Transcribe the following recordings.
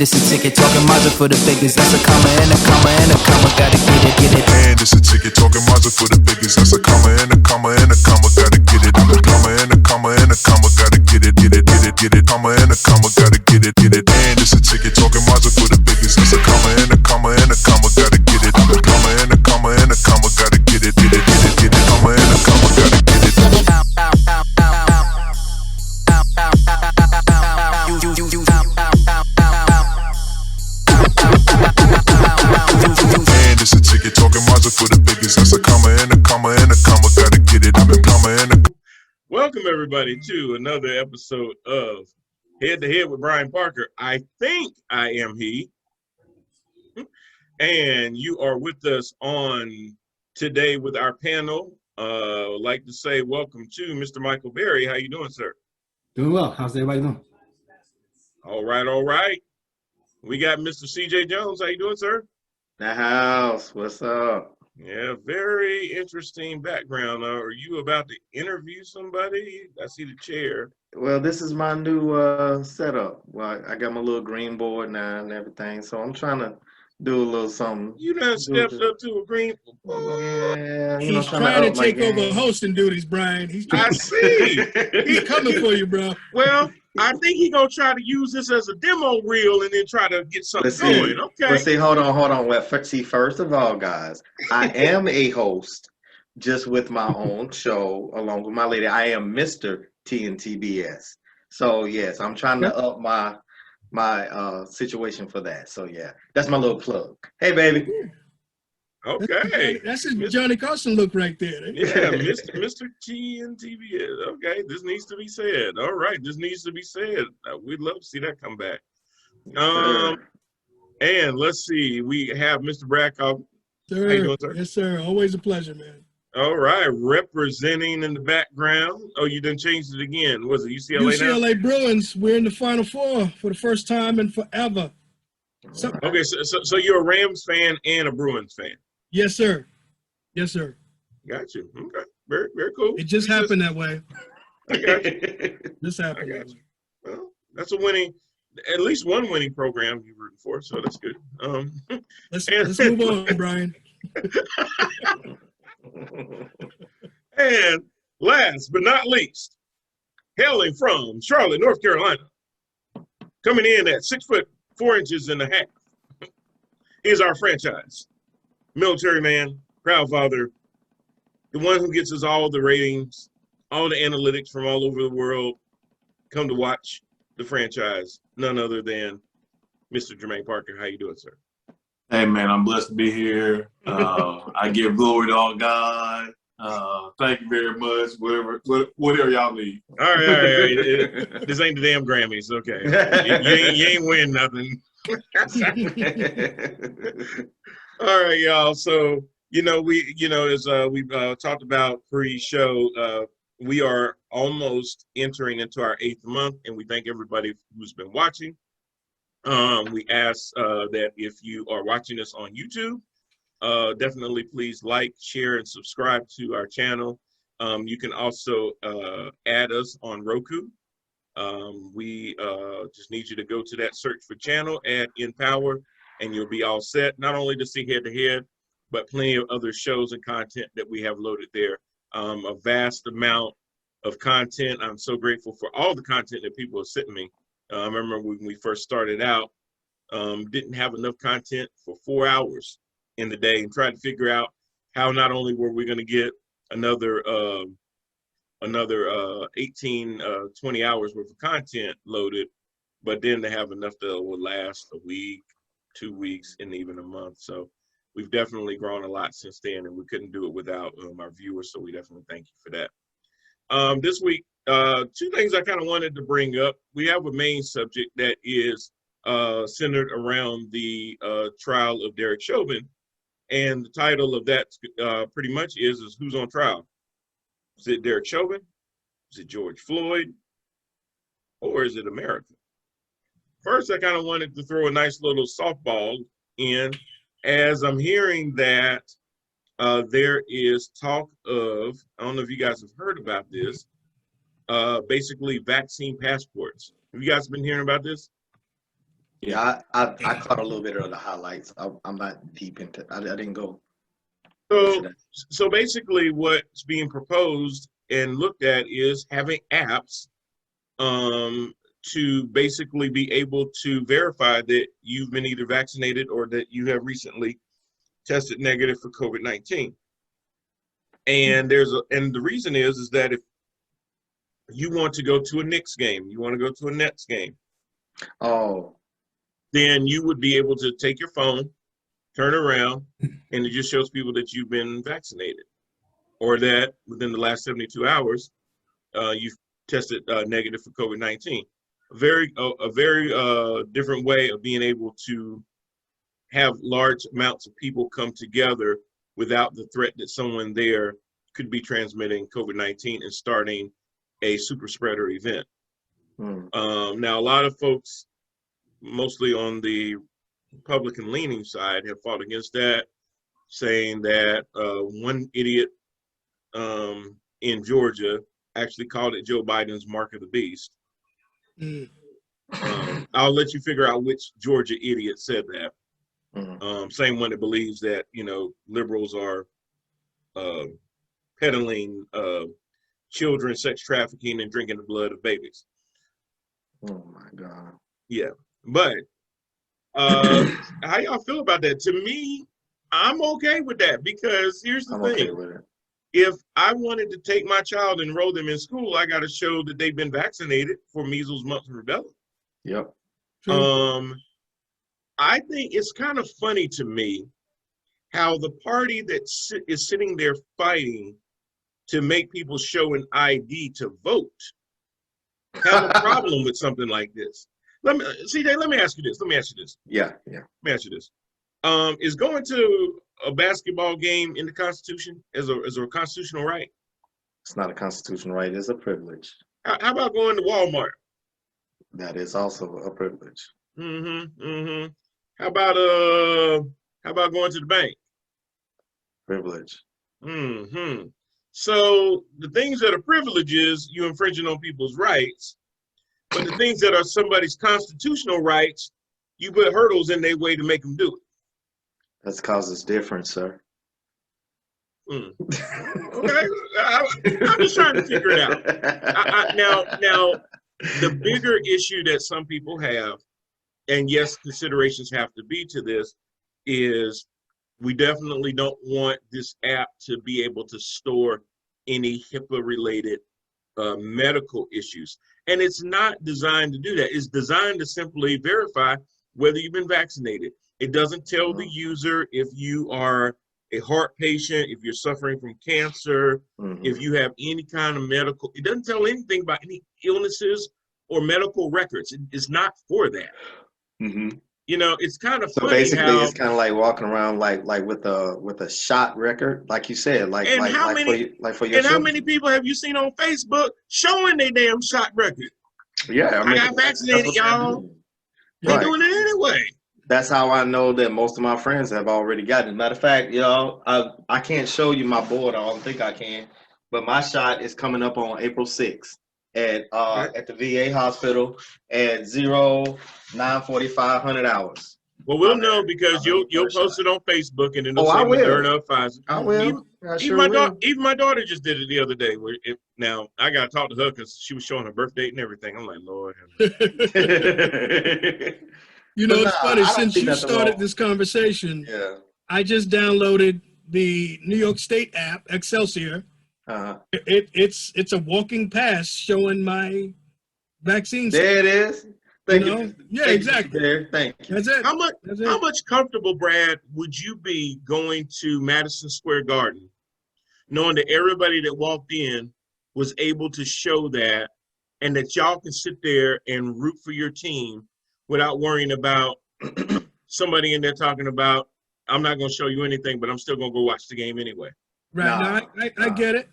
it's a ticket, talking Mazda for the biggest. That's a comma and a comma and a comma, gotta get it, get it. And it's a ticket, talking Mazda for the biggest. That's a comma and a comma and a comma, gotta get it. I'm a comma and a comma and a comma, gotta get it, get it, get it, get it. Comma and a comma, gotta get it, get it. And it's a ticket, talking Mazda for the biggest. That's a comma and a comma and a comma, gotta get it. I'm a comma and a comma and a comma, gotta get it, get it, get it, get it. Comma and a comma, gotta get it. And it's a ticket, talking Mazda for the biggest. That's a comma and a comma and a comma, gotta get it. I'm a comma and a. Welcome everybody to another episode of Head to Head with Brian Parker. I think I am he. And you are with us on today with our panel. I'd like to say welcome to Mr. Michael Berry. How you doing, sir? Doing well. How's everybody doing? All right, all right. We got Mr. CJ Jones. How you doing, sir? The house. What's up? Yeah, very interesting background. Are you about to interview somebody? I see the chair. Well, this is my new setup. Well, I got my little green board now and everything, so I'm trying to do a little something. You done stepped up to a green. Yeah, He's trying to take over hosting duties, Brian. I see. He's coming for you, bro. Well, I think he's gonna try to use this as a demo reel and then try to get something going. Okay. Let's see. Hold on. Well, see, first of all, guys, I am a host, just with my own show along with my lady. I am Mr. TNTBS. So yes, I'm trying to up my situation for that. So yeah, that's my little plug. Hey, baby. Okay. That's his Johnny Carson look right there. Yeah, Mr. TNTBS. Okay, this needs to be said. All right, this needs to be said. We'd love to see that come back. And let's see, we have Mr. Bradcock. Sir. How you doing, sir? Yes, sir. Always a pleasure, man. All right, representing in the background. Oh, you done changed it again. Was it UCLA now? UCLA Bruins. We're in the Final Four for the first time in forever. Okay, so you're a Rams fan and a Bruins fan. Yes, sir. Yes, sir. Got you. Okay, very, very cool. It just happened that way. I got you. This happened. I got you. Well, that's a winning, at least one winning program you're rooting for, so that's good. Let's move on, Brian. And last but not least, hailing from Charlotte, North Carolina, coming in at 6'4" and a half, is our franchise military man, proud father, the one who gets us all the ratings, all the analytics from all over the world, come to watch the franchise, none other than Mr. Jermaine Parker. How you doing, sir? Hey, man, I'm blessed to be here. I give glory to all God. Thank you very much. Whatever y'all need. All right. This ain't the damn Grammys. Okay. You ain't win nothing. All right, y'all. So, as we've talked about pre-show, we are almost entering into our 8th month, and we thank everybody who's been watching. We ask that if you are watching us on YouTube, definitely please like, share, and subscribe to our channel. You can also add us on Roku. We just need you to go to that search for channel, add in power, and you'll be all set, not only to see Head to Head, but plenty of other shows and content that we have loaded there. A vast amount of content. I'm so grateful for all the content that people have sent me. I remember when we first started out, didn't have enough content for 4 hours in the day and tried to figure out how not only were we going to get another 18, 20 hours worth of content loaded, but then to have enough that will last a week, 2 weeks, and even a month. So we've definitely grown a lot since then, and we couldn't do it without our viewers. So we definitely thank you for that. This week, 2 things I kind of wanted to bring up. We have a main subject that is centered around the trial of Derek Chauvin. And the title of that pretty much is who's on trial? Is it Derek Chauvin? Is it George Floyd? Or is it America? First, I kind of wanted to throw a nice little softball in, as I'm hearing that there is talk of, I don't know if you guys have heard about this, basically vaccine passports. Have you guys been hearing about this? Yeah, I caught a little bit of the highlights. I'm not deep into. I didn't go into So, that. so basically, what's being proposed and looked at is having apps to basically be able to verify that you've been either vaccinated or that you have recently tested negative for COVID-19. And the reason is that if you want to go to a Knicks game, you want to go to a Nets game, Oh, then you would be able to take your phone, turn around, and it just shows people that you've been vaccinated, or that within the last 72 hours, you've tested negative for COVID-19. A very different way of being able to have large amounts of people come together without the threat that someone there could be transmitting COVID-19 and starting a super spreader event. Now, a lot of folks, mostly on the Republican leaning side, have fought against that, saying that one idiot in Georgia actually called it Joe Biden's mark of the beast. I'll let you figure out which Georgia idiot said that. Same one that believes that, you know, liberals are peddling children, sex trafficking, and drinking the blood of babies. oh my God. Yeah, but how y'all feel about that? To me, I'm okay with that, because here's the I'm thing. okay with it. If I wanted to take my child and enroll them in school, I got to show that they've been vaccinated for measles, mumps, and rubella. Yep. I think it's kind of funny to me how the party that is sitting there fighting to make people show an ID to vote have a problem with something like this. Let me ask you this. Yeah. Is going to a basketball game in the Constitution as a constitutional right? It's not a constitutional right. It's a privilege. How about going to Walmart? That is also a privilege. How about going to the bank? Privilege. So the things that are privileges, you infringing on people's rights, but the things that are somebody's constitutional rights, you put hurdles in their way to make them do it. That's cause it's different, sir. Okay, I'm just trying to figure it out. Now, the bigger issue that some people have, and yes, considerations have to be to this, is we definitely don't want this app to be able to store any HIPAA-related medical issues. And it's not designed to do that. It's designed to simply verify whether you've been vaccinated. It doesn't tell the user if you are a heart patient, if you're suffering from cancer, if you have any kind of medical, it doesn't tell anything about any illnesses or medical records. It's not for that. You know, it's kind of so funny basically how, it's kind of like walking around like with a shot record, like you said, like for your how many people have you seen on Facebook showing their damn shot record? Yeah, I got vaccinated, y'all. They're doing it anyway. That's how I know that most of my friends have already gotten it. Matter of fact, y'all, I can't show you my board. I don't think I can, but my shot is coming up on April 6th at the VA hospital at 09:45 hours. Well, we'll know because you'll post it on Facebook and it'll say Moderna, Pfizer. I will. Even my daughter just did it the other day. Now I got to talk to her because she was showing her birth date and everything. I'm like, Lord. You know, it's funny. Since you started this conversation, I just downloaded the New York State app, Excelsior. It's a walking pass showing my vaccine. There it is. Thank you. Yeah, exactly. Thank you. That's it. How much comfortable, Brad, would you be going to Madison Square Garden, knowing that everybody that walked in was able to show that, and that y'all can sit there and root for your team without worrying about somebody in there talking about, I'm not going to show you anything, but I'm still going to go watch the game anyway. Right. I get it.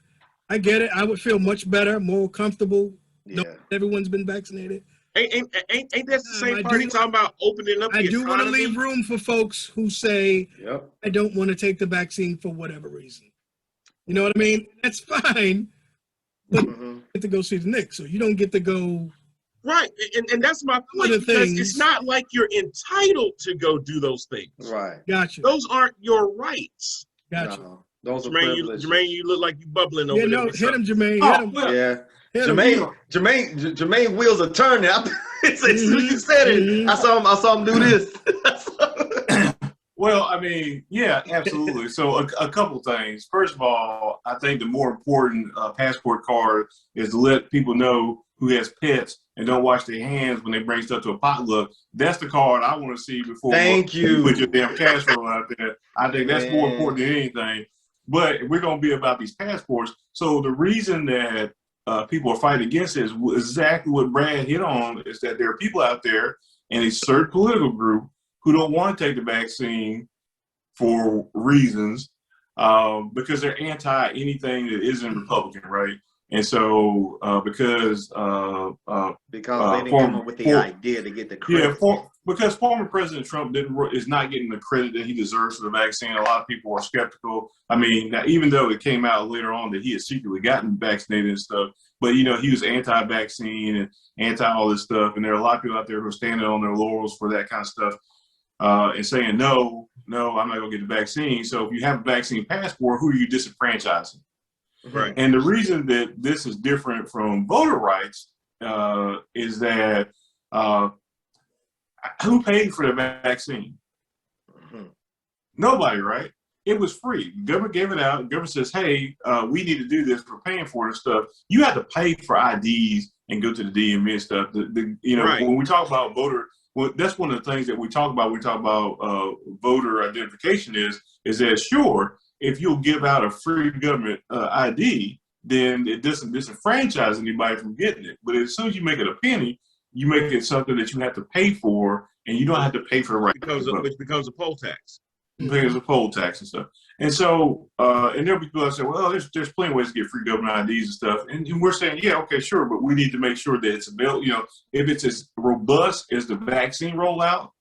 I get it. I would feel much better, more comfortable. Yeah. Everyone's been vaccinated. Ain't that the same party talking about opening up the economy? I do want to leave room for folks who say, I don't want to take the vaccine for whatever reason. You know what I mean? That's fine. But you get to go see the Knicks, so you don't get to go Right, and that's my point, because it's not like you're entitled to go do those things. Right. Gotcha. Those aren't your rights. Gotcha. No, those are Jermaine, privileges. Jermaine, you look like you bubbling over there. No, hit him, Jermaine. Oh, Hit him. well, Yeah. Hit him. Jermaine wheels are turning. As soon as you said it, I saw him do this. Well, I mean, yeah, absolutely. So a couple things. First of all, I think the more important passport card is to let people know who has pets and don't wash their hands when they bring stuff to a potluck. That's the card I want to see before you put your damn casserole out there. I think that's more important than anything. But we're going to be about these passports. So the reason that people are fighting against it is exactly what Brad hit on, is that there are people out there in a certain political group who don't want to take the vaccine for reasons, because they're anti anything that isn't Republican, right? And so because they didn't come up with the idea to get the credit. Yeah, because former President Trump is not getting the credit that he deserves for the vaccine. A lot of people are skeptical. I mean, now, even though it came out later on that he had secretly gotten vaccinated and stuff, but he was anti-vaccine and anti all this stuff. And there are a lot of people out there who are standing on their laurels for that kind of stuff. And saying, no, I'm not going to get the vaccine. So if you have a vaccine passport, who are you disenfranchising? Right. And the reason that this is different from voter rights is that who paid for the vaccine? Nobody, right? It was free. The government gave it out. The government says, hey, we need to do this. We're paying for it and stuff. You have to pay for IDs and go to the DMV and stuff. Right. When we talk about voter, well, that's one of the things that we talk about. We talk about voter identification is that, sure, if you'll give out a free government ID, then it doesn't disenfranchise anybody from getting it. But as soon as you make it a penny, you make it something that you have to pay for, and you don't have to pay for the right to vote. Which becomes a poll tax. Because of poll tax and stuff. And so, and there'll be people that say, well, there's plenty of ways to get free government IDs and stuff. And we're saying, yeah, okay, sure, but we need to make sure that it's available. If it's as robust as the vaccine rollout,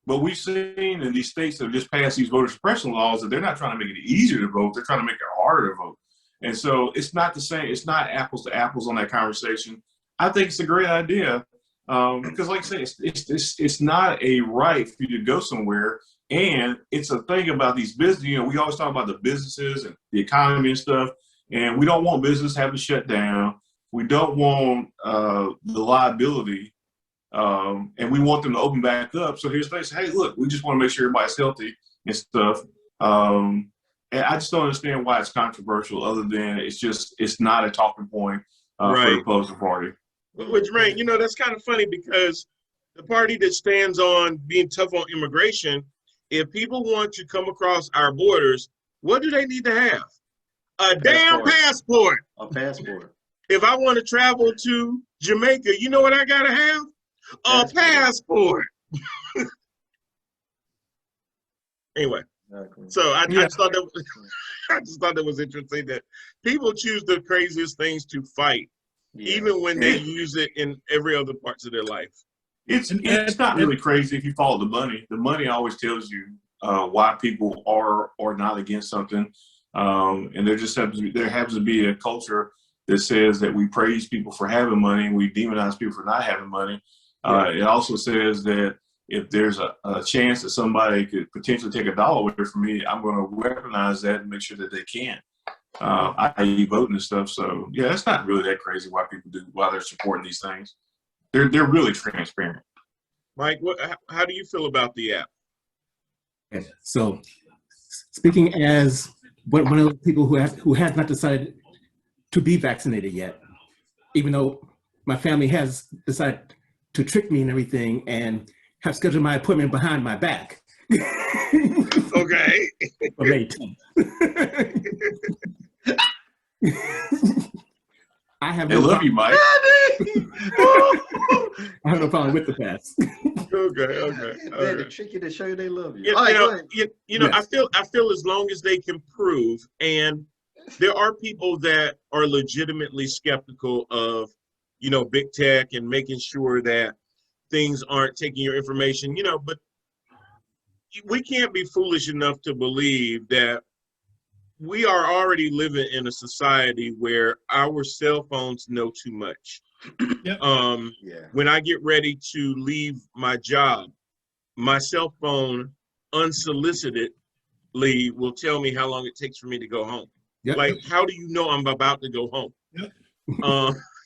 but we've seen in these states that have just passed these voter suppression laws that they're not trying to make it easier to vote, they're trying to make it harder to vote. And so it's not the same, it's not apples to apples on that conversation. I think it's a great idea. Because like I say, it's not a right for you to go somewhere. And it's a thing about these businesses, we always talk about the businesses and the economy and stuff, and we don't want business having to shut down. We don't want the liability, and we want them to open back up. So here's the thing, say, hey, look, we just want to make sure everybody's healthy and stuff. And I just don't understand why it's controversial, other than it's not a talking point for the opposing party. Which, Jermaine, that's kind of funny, because the party that stands on being tough on immigration, if people want to come across our borders, what do they need to have? A damn passport. A passport. If I want to travel to Jamaica, you know what I gotta have? A passport. Anyway, exactly. So I just thought that was interesting that people choose the craziest things to fight, even when they use it in every other parts of their life. It's not really crazy if you follow the money. The money always tells you why people are or not against something. And there happens to be a culture that says that we praise people for having money and we demonize people for not having money. It also says that if there's a chance that somebody could potentially take $1 away from me, I'm going to weaponize that and make sure that they can. I.e. voting and stuff. So yeah, it's not really that crazy why they're supporting these things. They're really transparent. Mike, how do you feel about the app? So, speaking as one of the people who has not decided to be vaccinated yet, even though my family has decided to trick me and everything, and have scheduled my appointment behind my back. Okay. For May 10th. I love you, Mike. I have no problem with the pass. Okay. They're tricky to show you they love you. Yes. I feel as long as they can prove, and there are people that are legitimately skeptical of, big tech and making sure that things aren't taking your information, but we can't be foolish enough to believe that we are already living in a society where our cell phones know too much. Yep. When I get ready to leave my job, my cell phone unsolicitedly will tell me how long it takes for me to go home. Yep. Like, how do you know I'm about to go home? Yep.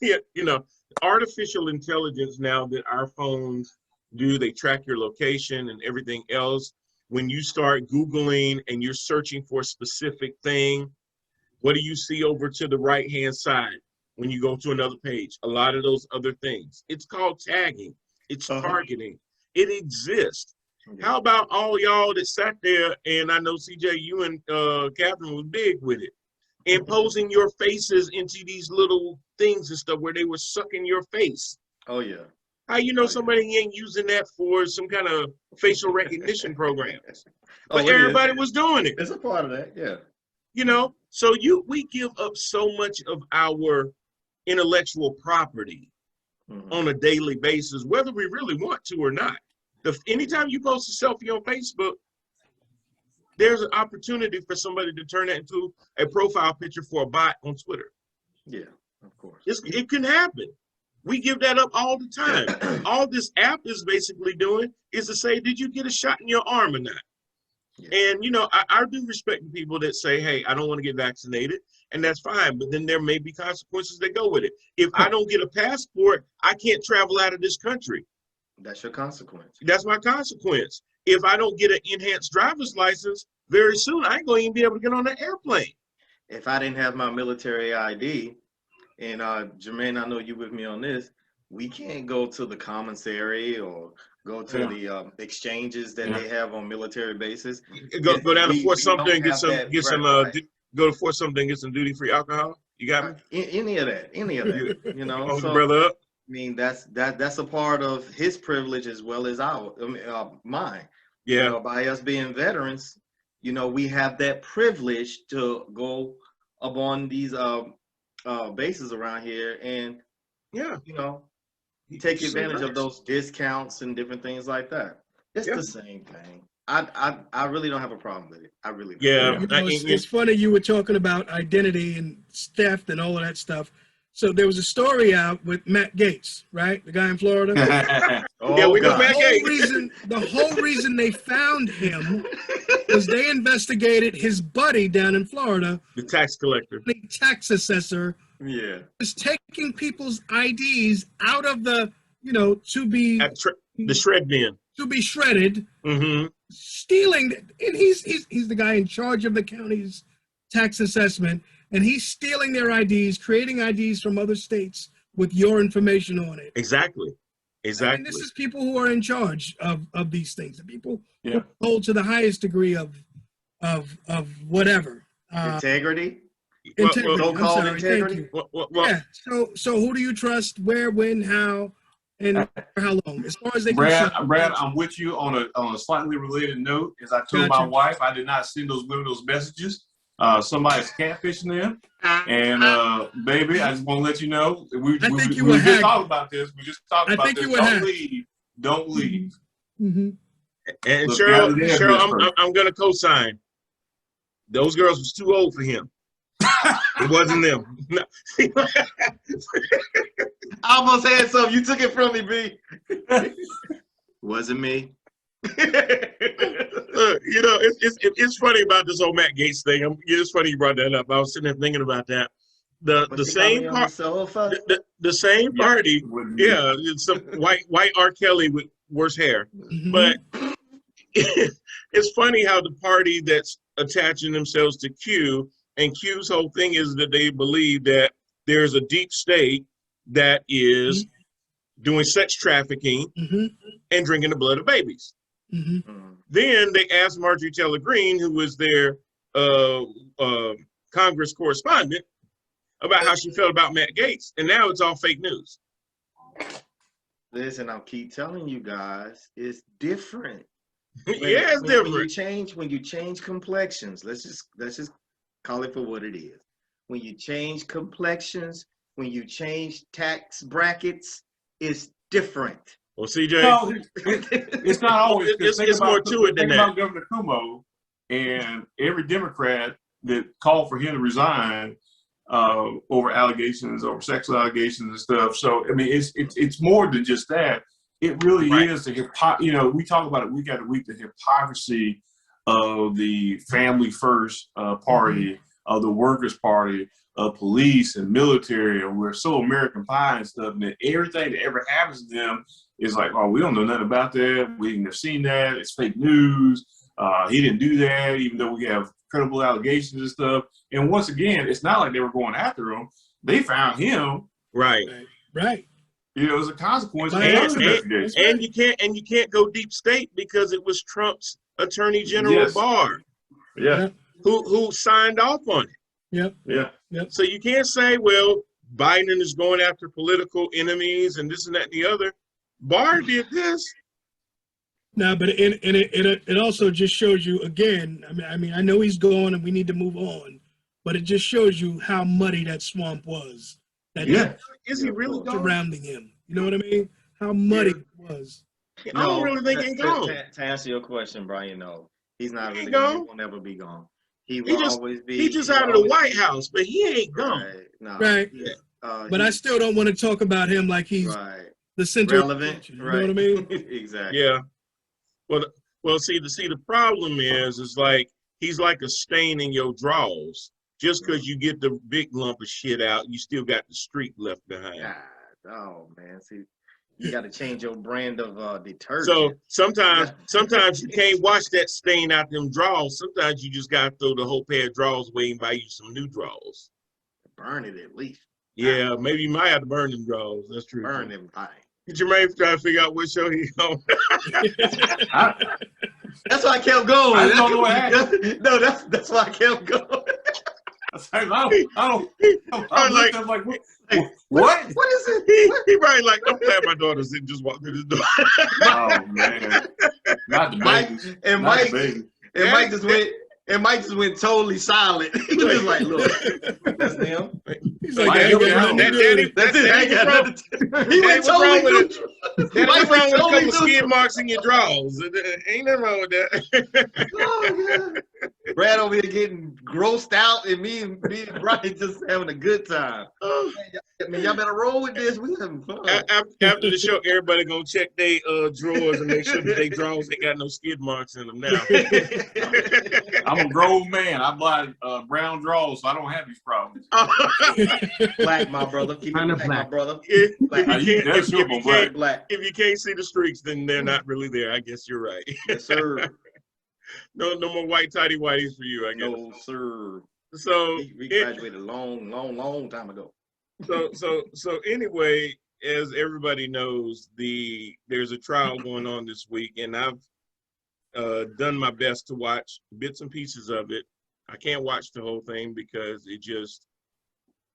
Yeah, you know, artificial intelligence now that our phones do, they track your location and everything else. When you start Googling and you're searching for a specific thing, what do you see over to the right-hand side when you go to another page? A lot of those other things. It's called tagging. It's targeting. It exists. How about all y'all that sat there, and I know CJ, you and Catherine was big with it, imposing your faces into these little things and stuff where they were sucking your face. Oh, yeah. How you know somebody ain't using that for some kind of facial recognition program? But everybody was doing it. It's a part of that, yeah. You know, so we give up so much of our intellectual property on a daily basis, whether we really want to or not. Anytime you post a selfie on Facebook, there's an opportunity for somebody to turn that into a profile picture for a bot on Twitter. Yeah, of course. It can happen. We give that up all the time. All this app is basically doing is to say, did you get a shot in your arm or not? Yeah. And, you know, I do respect the people that say, hey, I don't want to get vaccinated, and that's fine. But then there may be consequences that go with it. If I don't get a passport, I can't travel out of this country. That's your consequence. That's my consequence. If I don't get an enhanced driver's license, very soon I ain't going to even be able to get on an airplane. If I didn't have my military ID, and Jermaine, I know you with me on this, we can't go to the commissary or go to the exchanges that they have on military bases. Go down to Fort Sumter and go to Fort Sumter and get some duty-free alcohol. You got me? Any of that, you know. So, brother up. I mean, that's a part of his privilege as well as mine. Yeah. You know, by us being veterans, you know, we have that privilege to go up on these bases around here, and you know, you take advantage of those discounts and different things like that. It's the same thing. I really don't have a problem with it. I really don't. Yeah. You know, it's funny you were talking about identity and theft and all of that stuff. So there was a story out with Matt Gaetz, right? The guy in Florida. We know Matt Gaetz. The whole reason they found him was they investigated his buddy down in Florida, the tax collector, the tax assessor. Yeah, was taking people's IDs out of the, you know, to be the shred bin, to be shredded, stealing, and he's the guy in charge of the county's tax assessment. And he's stealing their IDs, creating IDs from other states with your information on it. Exactly. I mean, this is people who are in charge of these things. The people who hold to the highest degree of whatever. Integrity. So-called integrity. Yeah. So who do you trust? Where? When? How? And for how long? As far as they Brad, I'm with you on a slightly related note. As I told my wife, I did not send those women those messages. Somebody's catfishing them, and baby, I just want to let you know we just talked about this. We just talked about this. Don't leave. And Cheryl, I'm gonna co-sign. Those girls was too old for him. It wasn't them. No. I almost had something. You took it from me, B. Wasn't me. You know, it's funny about this whole Matt Gaetz thing. It's funny you brought that up. I was sitting there thinking about that. The same party, it's some white R. Kelly with worse hair. But it's funny how the party that's attaching themselves to Q, and Q's whole thing is that they believe that there's a deep state that is doing sex trafficking and drinking the blood of babies. Then they asked Marjorie Taylor Greene, who was their Congress correspondent, about how she felt about Matt Gaetz, and now it's all fake news. Listen, I'll keep telling you guys, it's different. It's different. When you change complexions, let's just call it for what it is. When you change complexions, when you change tax brackets, it's different. Well, CJ, no, it's not always. It's more to it than that. Think about Governor Cuomo and every Democrat that called for him to resign. over allegations, over sexual allegations and stuff. So I mean, it's more than just that. It really is the you know, we talk about it week after week, the hypocrisy of the family first party, of the workers' party, of police and military, and we're so American pie and stuff, and that everything that ever happens to them is like, oh, we don't know nothing about that. We didn't have seen that. It's fake news. He didn't do that, even though we have credible allegations and stuff. And once again, it's not like they were going after him. They found him. Right. You know, as a consequence. And you can't go deep state because it was Trump's Attorney General Barr. Yeah. Who signed off on it. Yep. So you can't say, well, Biden is going after political enemies and this and that and the other. Barr did this. No, but it also just shows you again. I mean, I know he's gone and we need to move on, but it just shows you how muddy that swamp was. Is he really gone? Surrounding him? You know what I mean? How muddy it was. I don't really think he's gone. To answer your question, Brian, no, he's not really gone. He will never be gone. He will always be. He's just out of the White House, but he ain't gone. Right. But I still don't want to talk about him like he's the center relevant. You know what I mean? Exactly. Yeah. Well, see, the problem is like he's like a stain in your drawers. Just because you get the big lump of shit out, you still got the streak left behind. Oh man, see, you got to change your brand of detergent. So sometimes you can't wash that stain out them drawers. Sometimes you just got to throw the whole pair of drawers away and buy you some new drawers. Burn it at least. Yeah, maybe you might have to burn them drawers. That's true. Burn them things. Jermaine trying to figure out what show he's on. That's why I kept going. I don't know what happened. No, that's why I kept going. I'm like, what is it? He probably like, I'm glad my daughter's in just walk through this door. Oh man, not the baby. Mike just went totally silent. He was just like, look, that's them. He's like, Daddy, he went totally neutral. What's wrong with a couple skid marks in your drawers? Ain't nothing wrong with that. Oh, yeah. Brad over here getting grossed out, and me and Brian just having a good time. I mean, y'all better roll with this. We having fun. After the show, everybody gonna check their drawers and make sure that their drawers ain't got no skid marks in them now. I'm a grown man. I buy brown drawers, so I don't have these problems. Black, my brother. Keep it black, my brother. Black. If you can't see the streaks, then they're not really there. I guess you're right. Yes, sir. No more white tighty whities for you, I guess. No, sir. So we graduated a long time ago. So anyway, as everybody knows, there's a trial going on this week, and I've done my best to watch bits and pieces of it. I can't watch the whole thing because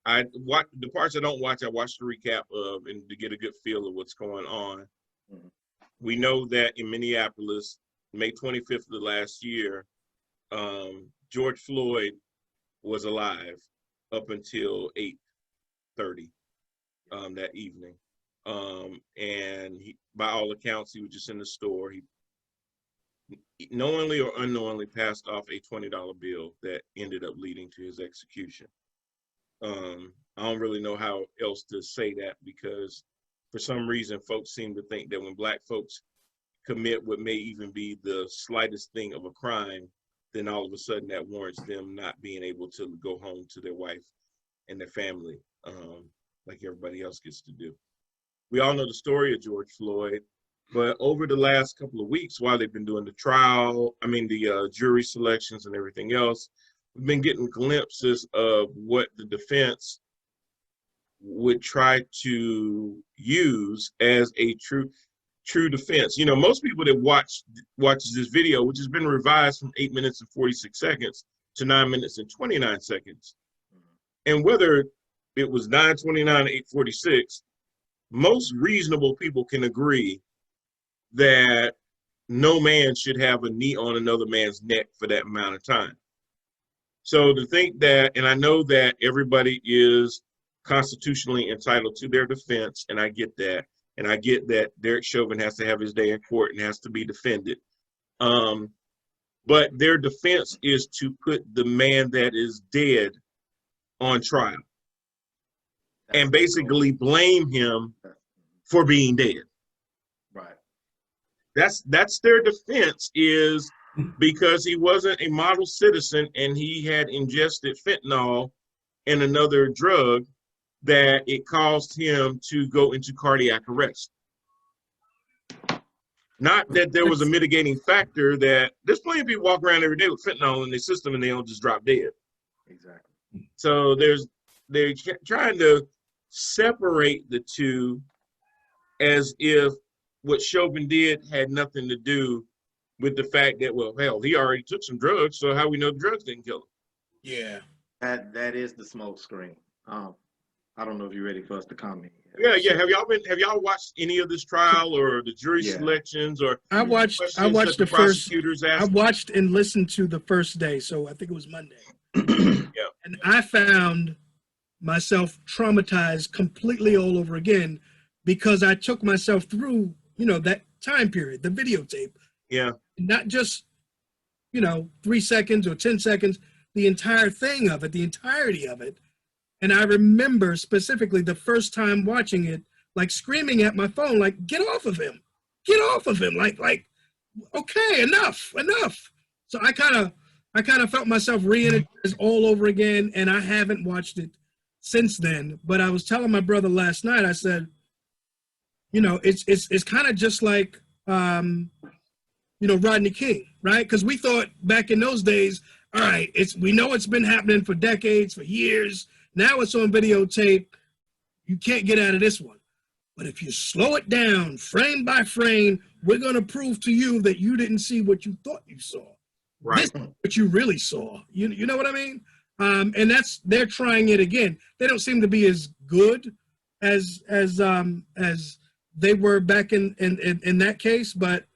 I watch the parts I don't watch. I watch the recap of and to get a good feel of what's going on. Mm-hmm. We know that in Minneapolis, May 25th of the last year, George Floyd was alive up until 8:30 that evening. And by all accounts, he was just in the store. He knowingly or unknowingly passed off a $20 bill that ended up leading to his execution. I don't really know how else to say that, because for some reason folks seem to think that when Black folks commit what may even be the slightest thing of a crime, then all of a sudden that warrants them not being able to go home to their wife and their family like everybody else gets to do. We all know the story of George Floyd, but over the last couple of weeks, while they've been doing the trial, the jury selections and everything else, we've been getting glimpses of what the defense would try to use as a true defense. You know, most people that watches this video, which has been revised from 8 minutes and 46 seconds to 9 minutes and 29 seconds, and whether it was 9:29 or 8:46, most reasonable people can agree that no man should have a knee on another man's neck for that amount of time. So to think that, and I know that everybody is constitutionally entitled to their defense, and I get that. And I get that Derek Chauvin has to have his day in court and has to be defended. But their defense is to put the man that is dead on trial and basically blame him for being dead. Right. That's their defense, is because he wasn't a model citizen and he had ingested fentanyl and another drug that it caused him to go into cardiac arrest. Not that there was a mitigating factor, that there's plenty of people walk around every day with fentanyl in their system and they don't just drop dead. Exactly. So they're trying to separate the two as if what Chauvin did had nothing to do with the fact that, well, hell, he already took some drugs, so how we know the drugs didn't kill him? Yeah. That is the smoke screen. I don't know if you're ready for us to comment. Yeah. Have y'all watched any of this trial or the jury selections or I watched the first. I watched and listened to the first day, so I think it was Monday. Yeah. And I found myself traumatized completely all over again because I took myself through, that time period, the videotape. Yeah. Not just, 3 seconds or 10 seconds, the entire thing of it, the entirety of it. And I remember specifically the first time watching it, like screaming at my phone, like, get off of him, like, okay, enough. So I kind of felt myself re-energized all over again, and I haven't watched it since then. But I was telling my brother last night, I said, it's kind of just like, Rodney King, right? Because we thought back in those days, all right, we know it's been happening for decades, for years. Now it's on videotape. You can't get out of this one. But if you slow it down, frame by frame, we're going to prove to you that you didn't see what you thought you saw. Right. This is what you really saw. You know what I mean? And they're trying it again. They don't seem to be as good as they were back in that case, but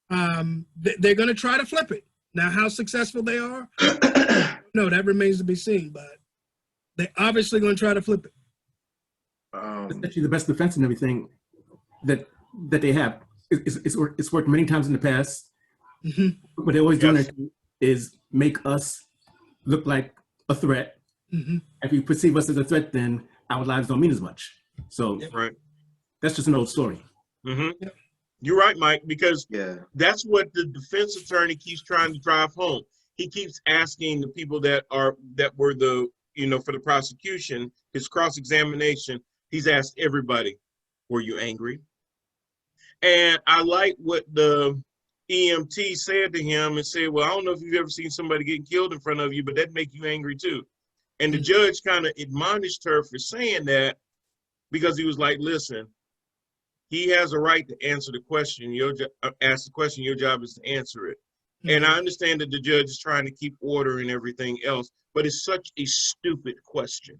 they're going to try to flip it. Now, how successful they are, no, that remains to be seen. But they're obviously going to try to flip it. It's actually the best defense and everything that they have. It's worked many times in the past. Mm-hmm. What they're always doing is make us look like a threat. Mm-hmm. If you perceive us as a threat, then our lives don't mean as much. So right. That's just an old story. Mm-hmm. Yep. You're right, Mike, because that's what the defense attorney keeps trying to drive home. He keeps asking the people that were the, for the prosecution, his cross-examination, he's asked everybody, were you angry? And I like what the EMT said to him and said, well, I don't know if you've ever seen somebody getting killed in front of you, but that'd make you angry too. And the judge kind of admonished her for saying that, because he was like, listen, he has a right to answer the question. Ask the question, your job is to answer it. And I understand that the judge is trying to keep order and everything else, but it's such a stupid question.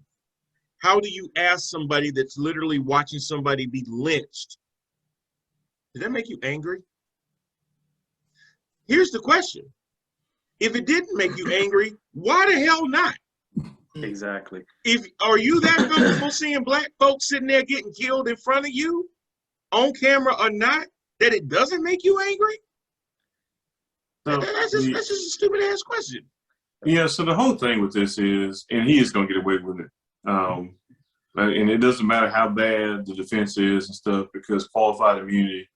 How do you ask somebody that's literally watching somebody be lynched? Did that make you angry? Here's the question. If it didn't make you angry, why the hell not? Exactly. Are you that comfortable seeing black folks sitting there getting killed in front of you, on camera or not, that it doesn't make you angry? So that's just a stupid ass question. Yeah, so the whole thing with this is, and he is going to get away with it. And it doesn't matter how bad the defense is and stuff, because qualified immunity,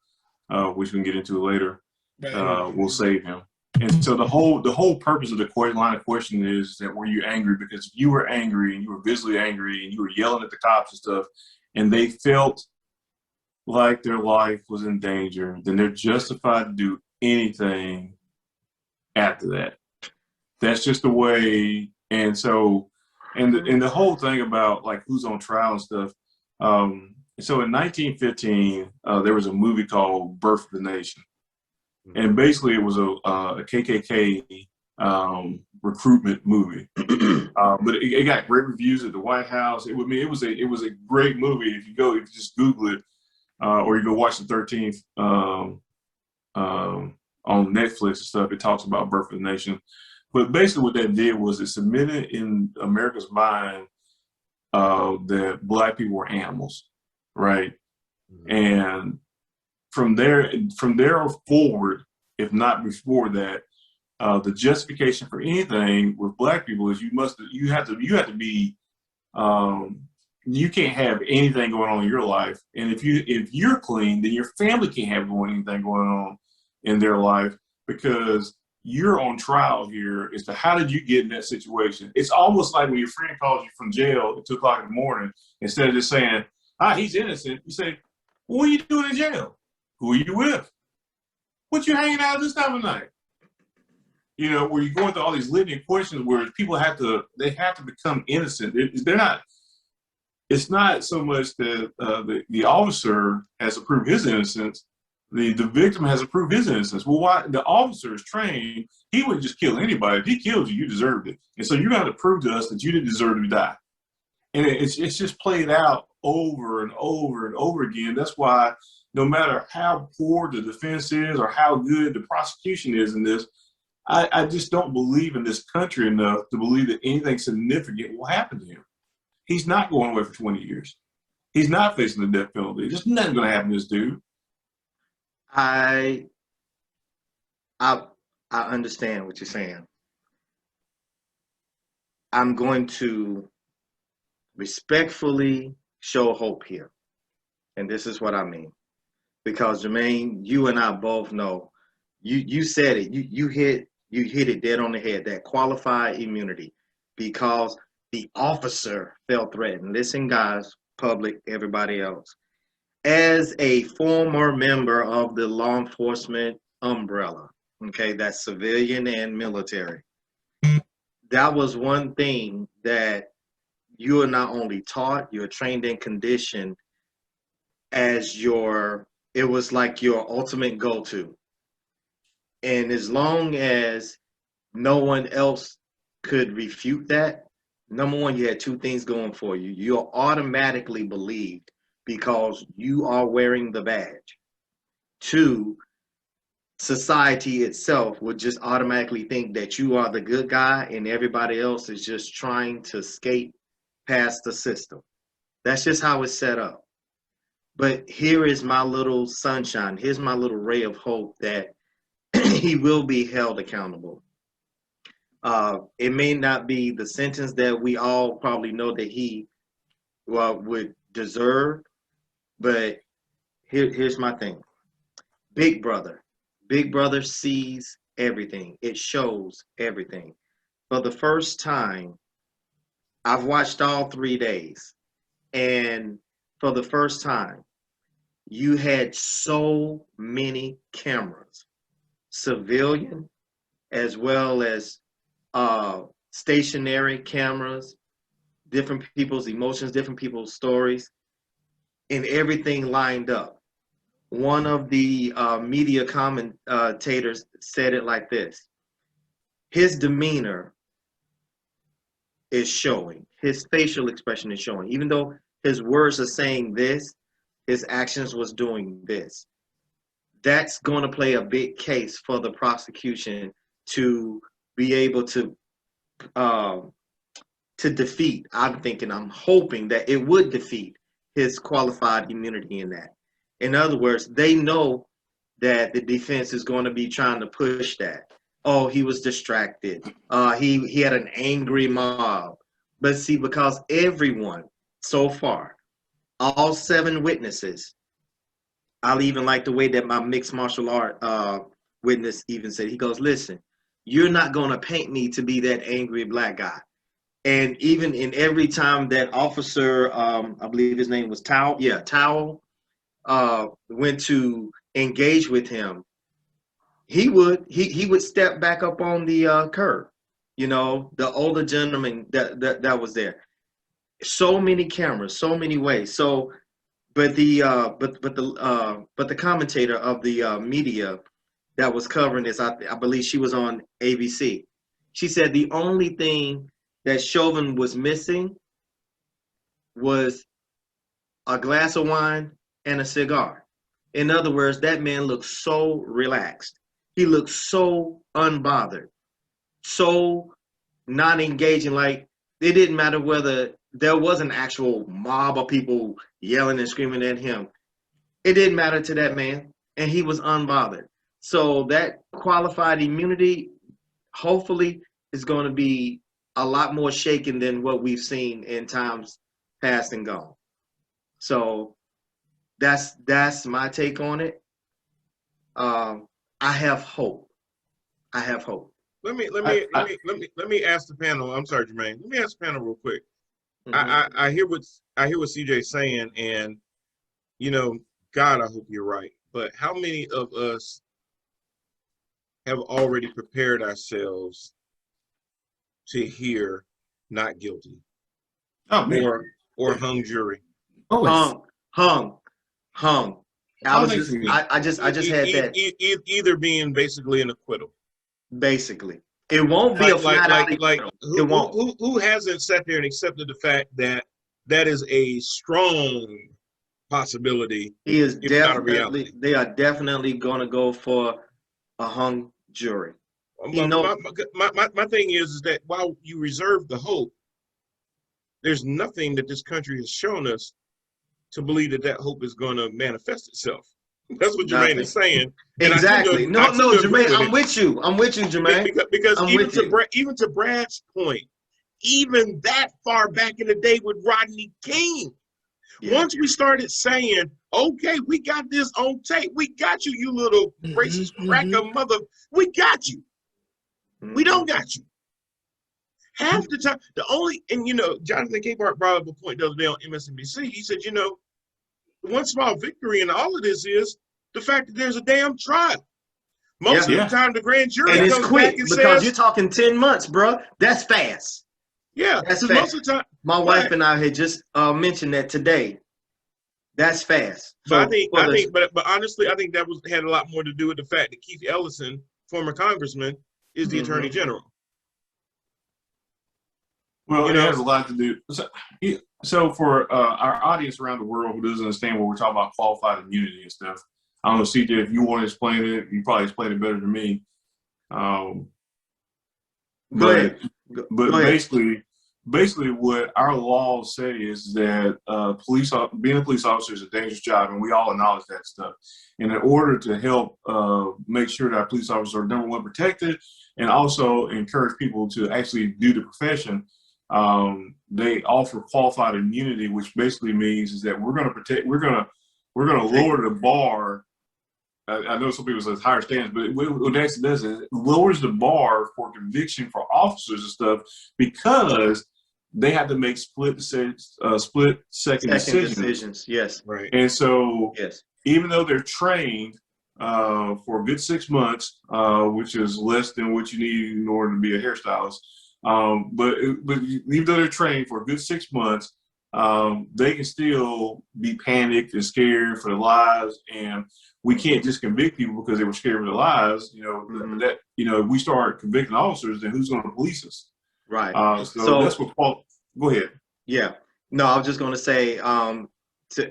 which we can get into later, will save him. And so the whole purpose of the line of question is that, were you angry? Because if you were angry and you were visibly angry and you were yelling at the cops and stuff, and they felt like their life was in danger, then they're justified to do anything after that. That's just the way. And so, and the whole thing about like who's on trial and stuff. So in 1915, there was a movie called Birth of the Nation. And basically it was a KKK recruitment movie. But it got great reviews at the White House. It was a great movie. If you just Google it, or you go watch the 13th on Netflix and stuff, it talks about Birth of the Nation. But basically what that did was it cemented in America's mind that black people were animals, right? And from there forward, if not before that, the justification for anything with black people is you have to be you can't have anything going on in your life. And if you're clean, then your family can't have anything going on in their life, because you're on trial here as to how did you get in that situation. It's almost like when your friend calls you from jail at 2 o'clock in the morning, instead of just saying, he's innocent, you say, well, what are you doing in jail? Who are you with? What you hanging out this time of night? You know, where you're going through all these litany questions where people have to become innocent. It's not so much that the officer has to prove his innocence. The victim has to prove his innocence. Well, why? The officer is trained. He wouldn't just kill anybody. If he killed you, you deserved it. And so you're going to prove to us that you didn't deserve to die. And it's just played out over and over and over again. That's why no matter how poor the defense is or how good the prosecution is in this, I just don't believe in this country enough to believe that anything significant will happen to him. He's not going away for 20 years. He's not facing the death penalty. There's nothing going to happen to this dude. I understand what you're saying. I'm going to respectfully show hope here. And this is what I mean. Because Jermaine, you and I both know, you said it, you hit it dead on the head, that qualified immunity, because the officer felt threatened. Listen, guys, public, everybody else. As a former member of the law enforcement umbrella, okay, that's civilian and military, that was one thing that you are not only taught, you're trained and conditioned as it was like your ultimate go-to. And as long as no one else could refute that, number one, you had two things going for you. You're automatically believed because you are wearing the badge. Two, society itself would just automatically think that you are the good guy and everybody else is just trying to skate past the system. That's just how it's set up. But here is my little sunshine. Here's my little ray of hope that he will be held accountable. It may not be the sentence that we all probably know that he would deserve, but here's my thing. Big Brother sees everything. It shows everything. For the first time, I've watched all 3 days, and for the first time, you had so many cameras, civilian as well as stationary cameras, different people's emotions, different people's stories, and everything lined up. One of the media commentators said it like this: his demeanor is showing, his facial expression is showing. Even though his words are saying this, his actions was doing this. That's going to play a big case for the prosecution to be able to defeat. I'm hoping that it would defeat his qualified immunity in that. In other words, they know that the defense is going to be trying to push that. Oh, he was distracted. He had an angry mob. But see, because everyone so far, all 7 witnesses, I'll even like the way that my mixed martial art witness even said, he goes, listen, you're not going to paint me to be that angry black guy. And even in every time that officer, I believe his name was Towell, went to engage with him, he would step back up on the curb. You know, the older gentleman that was there. So many cameras, so many ways. So, but the commentator of the media that was covering this, I believe she was on ABC. She said the only thing that Chauvin was missing was a glass of wine and a cigar. In other words, that man looked so relaxed. He looked so unbothered, so not engaging. Like, it didn't matter whether there was an actual mob of people yelling and screaming at him. It didn't matter to that man, and he was unbothered. So that qualified immunity, hopefully, is going to be a lot more shaken than what we've seen in times past and gone. So that's my take on it. I have hope. I have hope. Let me ask the panel. I'm sorry, Jermaine. Let me ask the panel real quick. Mm-hmm. I hear what CJ's saying, and God, I hope you're right. But how many of us have already prepared ourselves to hear not guilty, or hung jury? Hung. I just had that. Either being basically an acquittal. Basically, it won't be a flat out acquittal. Who hasn't sat there and accepted the fact that that is a strong possibility? He is if not a reality. They are definitely going to go for a hung jury. My thing is that while you reserve the hope, there's nothing that this country has shown us to believe that hope is going to manifest itself. That's what Jermaine is saying. And exactly. No, Jermaine, I'm with you, Jermaine. Because even to Brad's point, even that far back in the day with Rodney King, once we started saying, okay, we got this on tape, we got you, you little racist cracker mother, we got you. We don't got you. Half the time, Jonathan Capehart brought up a point the other day on MSNBC. He said, the one small victory in all of this is the fact that there's a damn trial. Most of the time, the grand jury and comes it's quick back and because says, you're talking 10 months, bro. That's fast. Yeah, that's fast. Most of the time, my wife and I had just mentioned that today. That's fast. So but honestly, I think that had a lot more to do with the fact that Keith Ellison, former congressman, is the Attorney General. Well, it has a lot to do. So for our audience around the world who doesn't understand what we're talking about, qualified immunity and stuff, I don't know, CJ, if you want to explain it, you probably explain it better than me. But basically what our laws say is that being a police officer is a dangerous job, and we all acknowledge that stuff. And in order to help make sure that our police officers are, number one, protected, and also encourage people to actually do the profession, they offer qualified immunity, which basically means is that we're going to lower the bar. I know some people say it's higher standards, but what it actually does is it lowers the bar for conviction for officers and stuff, because they have to make split second decisions. Yes, right. And so, even though they're trained for a good 6 months, which is less than what you need in order to be a hairstylist, but even though they're trained for a good 6 months, they can still be panicked and scared for their lives, and we can't just convict people because they were scared for their lives. If we start convicting officers, then who's going to police us? Right. So that's what Paul. Go ahead. Yeah. No, I was just going to say,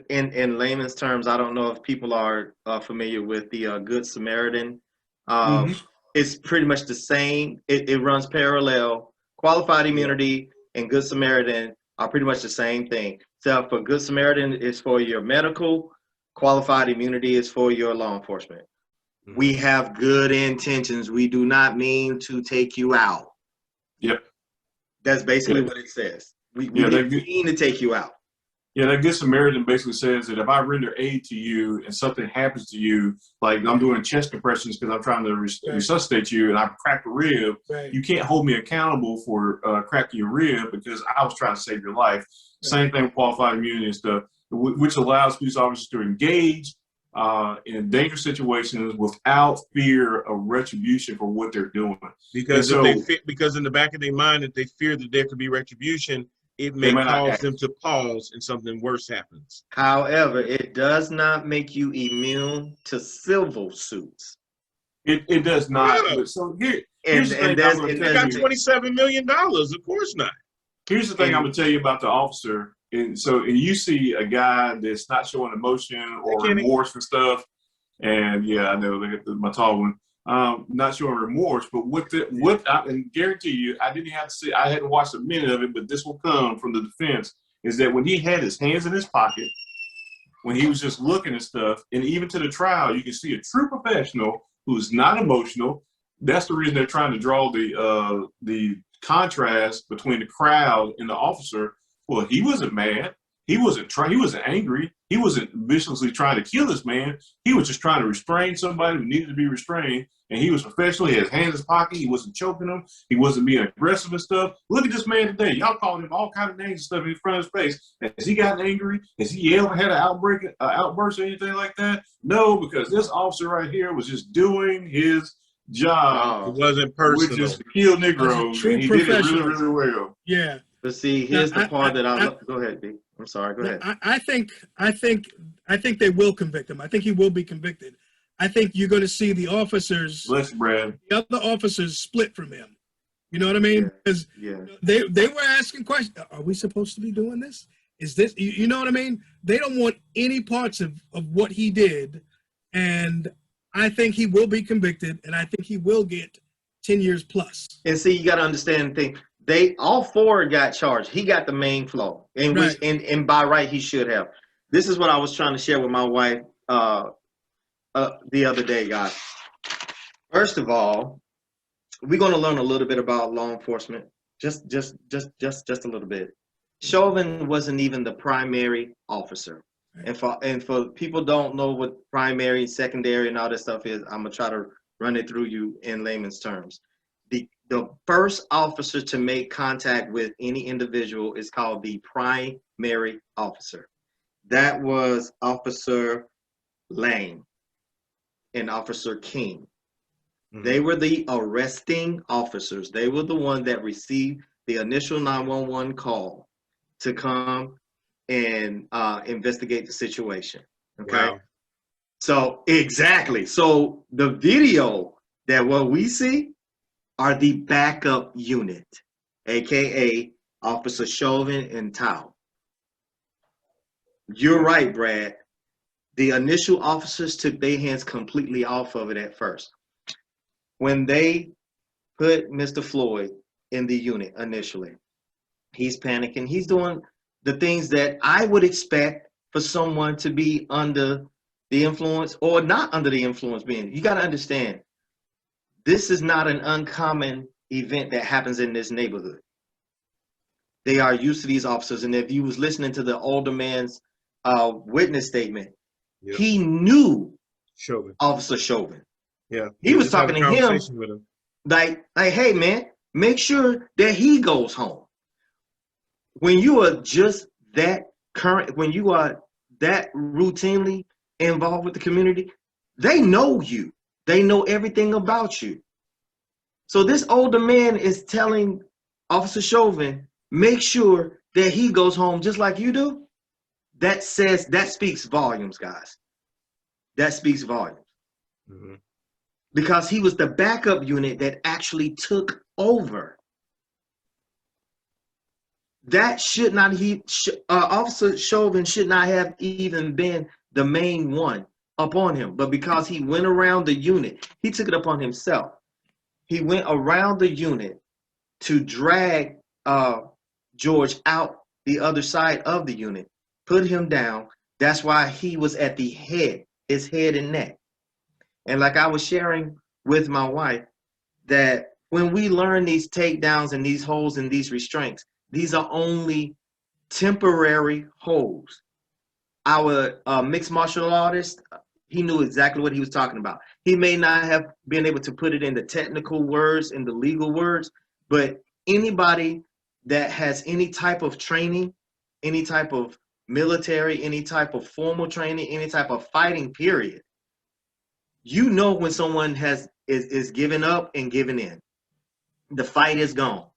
in layman's terms, I don't know if people are familiar with the Good Samaritan. It's pretty much the same. It runs parallel. Qualified immunity and Good Samaritan are pretty much the same thing. So for Good Samaritan is for your medical, qualified immunity is for your law enforcement. We have good intentions. We do not mean to take you out. Yep. That's basically what it says. We mean to take you out. Yeah, that Good Samaritan basically says that if I render aid to you and something happens to you, like I'm doing chest compressions because I'm trying to resuscitate you and I crack a rib, you can't hold me accountable for cracking your rib because I was trying to save your life. Same thing with qualified immunity and stuff, which allows police officers to engage in dangerous situations without fear of retribution for what they're doing. Because because in the back of their mind, if they fear that there could be retribution, it may cause them to pause and something worse happens. However, it does not make you immune to civil suits. It does not. Yeah. So here's the thing. They got $27 million. Of course not. Here's the thing I'm going to tell you about the officer. And you see a guy that's not showing emotion or remorse for stuff. And yeah, I know my tall one. Not showing remorse, but I can guarantee you, I hadn't watched a minute of it, but this will come from the defense, is that when he had his hands in his pocket, when he was just looking at stuff, and even to the trial, you can see a true professional who's not emotional, that's the reason they're trying to draw the contrast between the crowd and the officer. Well, he wasn't mad. He wasn't angry. He wasn't viciously trying to kill this man. He was just trying to restrain somebody who needed to be restrained. And he was professional. He had his hands in his pocket. He wasn't choking him. He wasn't being aggressive and stuff. Look at this man today. Y'all calling him all kinds of names and stuff in front of his face. Has he gotten angry? Has he yelled and had an outburst or anything like that? No, because this officer right here was just doing his job. It wasn't personal. Which is to kill Negroes. And he did it really, really well. Yeah. But see, here's the part that I love. Go ahead, B. I'm sorry. Go ahead. I think they will convict him. I think he will be convicted. I think you're going to see the officers, the other officers, split from him. You know what I mean? Because they were asking questions. Are we supposed to be doing this? Is this? You know what I mean? They don't want any parts of what he did, and I think he will be convicted, and I think he will get 10 years plus. And see, you got to understand the thing. They all four got charged. He got the main flaw, and by right he should have. This is what I was trying to share with my wife the other day, guys. First of all, we're going to learn a little bit about law enforcement, just a little bit. Chauvin wasn't even the primary officer, and for people don't know what primary, secondary, and all this stuff is, I'm gonna try to run it through you in layman's terms. The first officer to make contact with any individual is called the primary officer. That was Officer Lane and Officer King. Mm-hmm. They were the arresting officers. They were the one that received the initial 911 call to come and investigate the situation. Okay. Wow. So exactly. So the video that what we see are the backup unit, aka Officer Chauvin and Tao. You're right, Brad. The initial officers took their hands completely off of it at first. When they put Mr. Floyd in the unit initially, he's panicking. He's doing the things that I would expect for someone to be under the influence or not under the influence being. You got to understand, this is not an uncommon event that happens in this neighborhood. They are used to these officers. And if you was listening to the older man's witness statement, he knew Chauvin. Officer Chauvin. Yeah. He was talking to him like, hey, man, make sure that he goes home. When you are just that current, when you are that routinely involved with the community, they know you. They know everything about you. So this older man is telling Officer Chauvin, make sure that he goes home just like you do. That speaks volumes, guys. That speaks volumes. Mm-hmm. Because he was the backup unit that actually took over. That should not, Officer Chauvin should not have even been the main one upon him. But because he went around the unit, he took it upon himself. He went around the unit to drag George out the other side of the unit, put him down. That's why he was at the head, his head and neck. And like I was sharing with my wife, that when we learn these takedowns and these holds and these restraints, these are only temporary holds. Our mixed martial artist, he knew exactly what he was talking about. He may not have been able to put it in the technical words, in the legal words, but anybody that has any type of training, any type of military, any type of formal training, any type of fighting period, you know when someone is giving up and giving in. The fight is gone.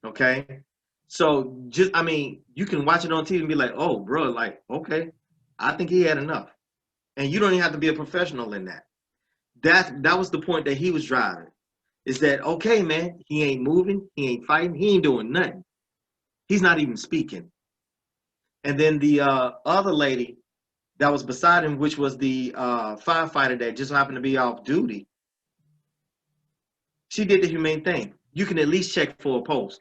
Okay? So just, I mean, you can watch it on TV and be like, oh, bro, like, okay, I think he had enough. And you don't even have to be a professional in that. That was the point that he was driving. Is that, okay, man, he ain't moving, he ain't fighting, he ain't doing nothing. He's not even speaking. And then the other lady that was beside him, which was the firefighter that just happened to be off duty, she did the humane thing. You can at least check for a post.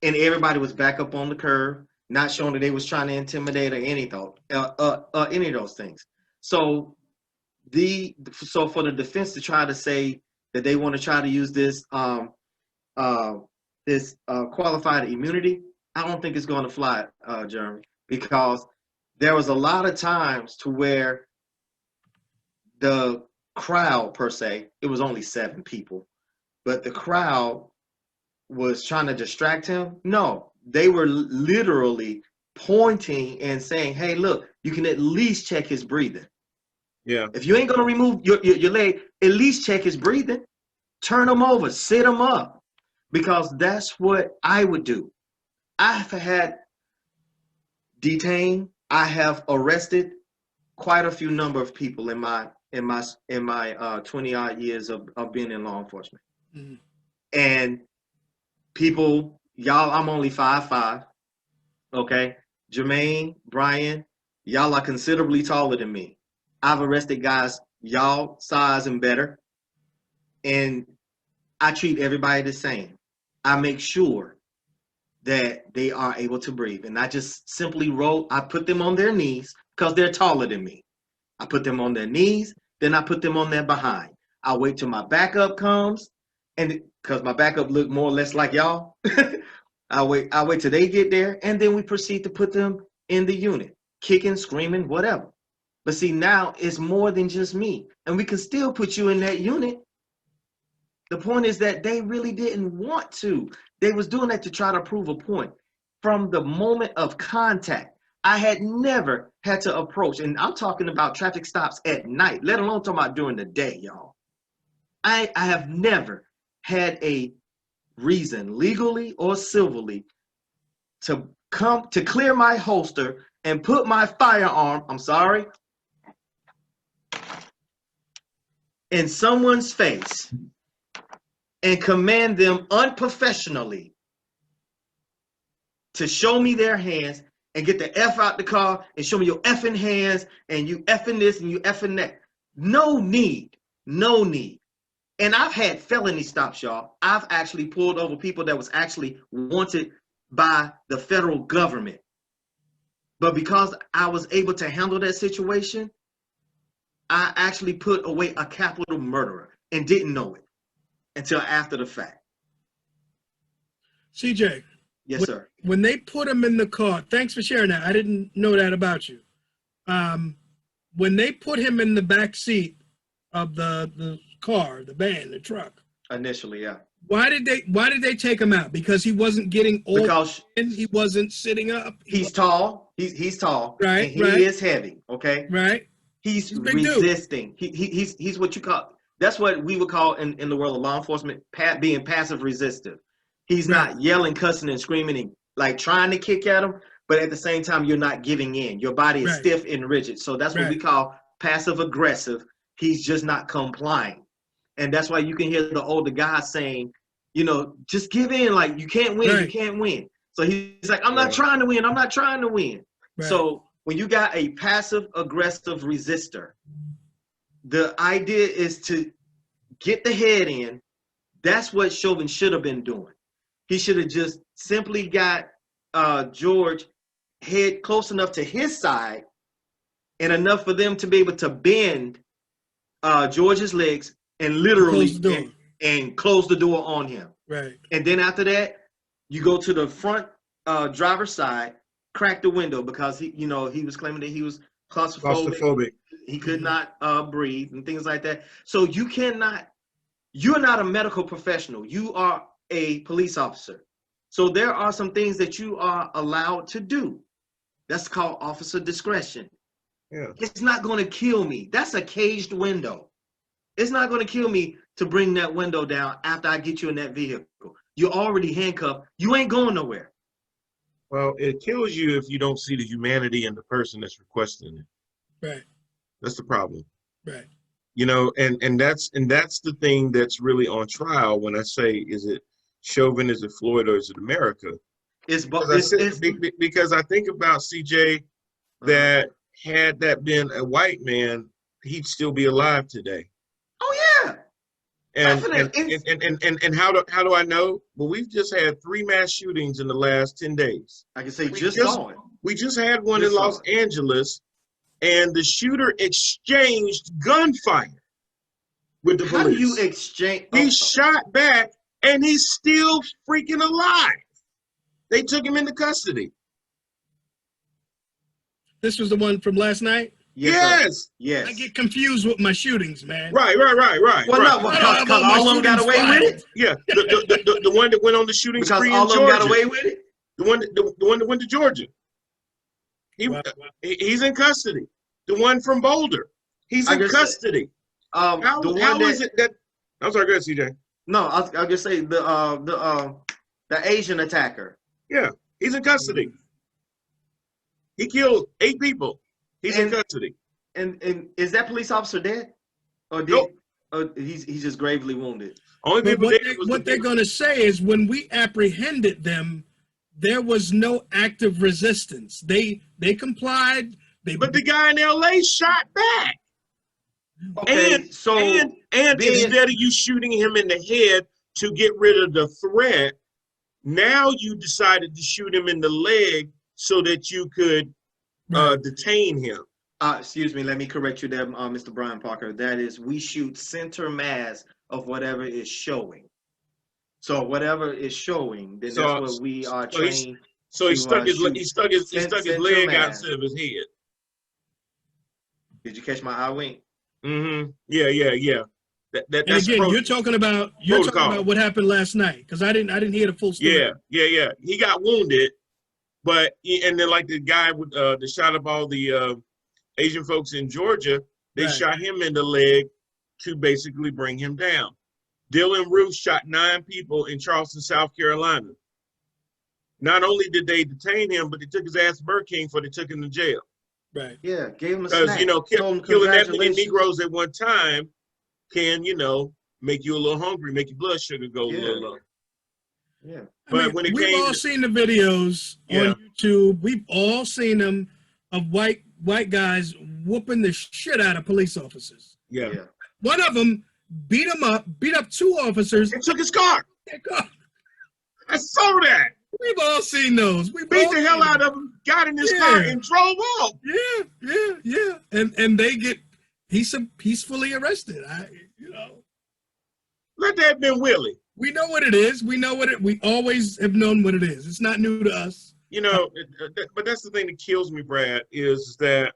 And everybody was back up on the curb, not showing that they was trying to intimidate or any of those things. So for the defense to try to say that they want to try to use this qualified immunity, I don't think it's going to fly, Jeremy, because there was a lot of times to where the crowd, per se, it was only 7 people, but the crowd was trying to distract him. No, they were literally pointing and saying, hey, look, you can at least check his breathing. Yeah. If you ain't going to remove your leg, at least check his breathing. Turn him over, sit him up, because that's what I would do. I've had detained, I have arrested quite a few number of people in my 20-odd years of being in law enforcement. Mm-hmm. And people, y'all, I'm only 5'5", okay? Jermaine, Brian, y'all are considerably taller than me. I've arrested guys y'all size and better, and I treat everybody the same. I make sure that they are able to breathe, and I just simply I put them on their knees because they're taller than me. I put them on their knees, then I put them on their behind. I wait till my backup comes, and because my backup look more or less like y'all, I wait till they get there, and then we proceed to put them in the unit, kicking, screaming, whatever. But see, now it's more than just me, and we can still put you in that unit. The point is that they really didn't want to. They was doing that to try to prove a point. From the moment of contact, I had never had to approach, and I'm talking about traffic stops at night, let alone talking about during the day, y'all. I have never had a reason, legally or civilly, to come to clear my holster and put my firearm, I'm sorry, in someone's face and command them unprofessionally to show me their hands and get the F out the car and show me your effing hands and you effing this and you effing that. No need, no need. And I've had felony stops, y'all. I've actually pulled over people that was actually wanted by the federal government. But because I was able to handle that situation, I actually put away a capital murderer and didn't know it until after the fact. CJ. Yes, sir. When they put him in the car, thanks for sharing that. I didn't know that about you. When they put him in the back seat of the car, the van, the truck. Initially, yeah. Why did they take him out? Because he wasn't getting old. Because he wasn't sitting up. He's tall. He's tall. Right. And he is heavy. Okay. Right. He's resisting. He's what you call. That's what we would call in the world of law enforcement being passive resistive. He's not yelling, cussing, and screaming and like trying to kick at him, but at the same time you're not giving in. Your body is stiff and rigid. So that's what we call passive aggressive. He's just not complying. And that's why you can hear the older guys saying, you know, just give in. Like, you can't win. You can't win. So he's like, I'm not trying to win. I'm not trying to win. Right. So when you got a passive aggressive resistor, the idea is to get the head in. That's what Chauvin should have been doing. He should have just simply got George head close enough to his side and enough for them to be able to bend George's legs and literally close the door on him. Right. And then after that, you go to the front driver's side, crack the window because he was claiming that he was claustrophobic. He could not breathe and things like that. So you're not a medical professional. You are a police officer. So there are some things that you are allowed to do. That's called officer discretion. Yeah. It's not going to kill me. That's a caged window. It's not going to kill me to bring that window down after I get you in that vehicle. You're already handcuffed. You ain't going nowhere. Well, it kills you if you don't see the humanity in the person that's requesting it. Right. That's the problem. Right. You know, and that's the thing that's really on trial when I say, is it Chauvin, is it Floyd, or is it America? Because I think about CJ that had that been a white man, he'd still be alive today. Oh yeah. And how do I know? Well, we've just had 3 mass shootings in the last 10 days. I can say we just had one in Los Angeles, and the shooter exchanged gunfire with the How police. do you exchange? He shot back, and he's still freaking alive. They took him into custody. This was the one from last night? Yes. Yes. I get confused with my shootings, man. Right. Well, right. no, because all of them got away with it. Yeah, the one that went on the shooting Because spree all in of them Georgia. got away with it. The one that went to Georgia. He's in custody. The one from Boulder. He's in custody. How is it that? I'm sorry, go ahead, CJ. No, I'll just say the Asian attacker. Yeah, he's in custody. He killed 8 people. He's in custody. And is that police officer dead? Or Nope. Or he's just gravely wounded? Only people what they're going to say is when we apprehended them, there was no active resistance. They complied. But the guy in LA shot back. Okay, and instead of you shooting him in the head to get rid of the threat, now you decided to shoot him in the leg so that you could detain him. Excuse me, let me correct you there, Mr. Brian Parker. That is, we shoot center mass of whatever is showing. So whatever is showing, then that's what we are trained. So he stuck his leg out instead of his head. Did you catch my eye wink? Mm-hmm. Yeah. That's and again, you're talking about what happened last night, because I didn't hear the full story. Yeah. He got wounded, and then like the guy with that shot up all the Asian folks in Georgia, they shot him in the leg to basically bring him down. Dylan Roof shot 9 people in Charleston, South Carolina. Not only did they detain him, but they took his ass to Burger King before they took him to jail. Right. Yeah, gave him a snack. Because killing that many Negroes at one time can, make you a little hungry, make your blood sugar go a little low. Yeah. But when it we've all seen the videos on YouTube. We've all seen them of white guys whooping the shit out of police officers. Yeah. One of them beat up 2 officers. And took his car. I saw that. We've all seen those. We beat the hell out of him, got in his car, and drove off. Yeah. And they get peacefully arrested. Let that have been Willie. We know what it is. We always have known what it is. It's not new to us. But that's the thing that kills me, Brad, is that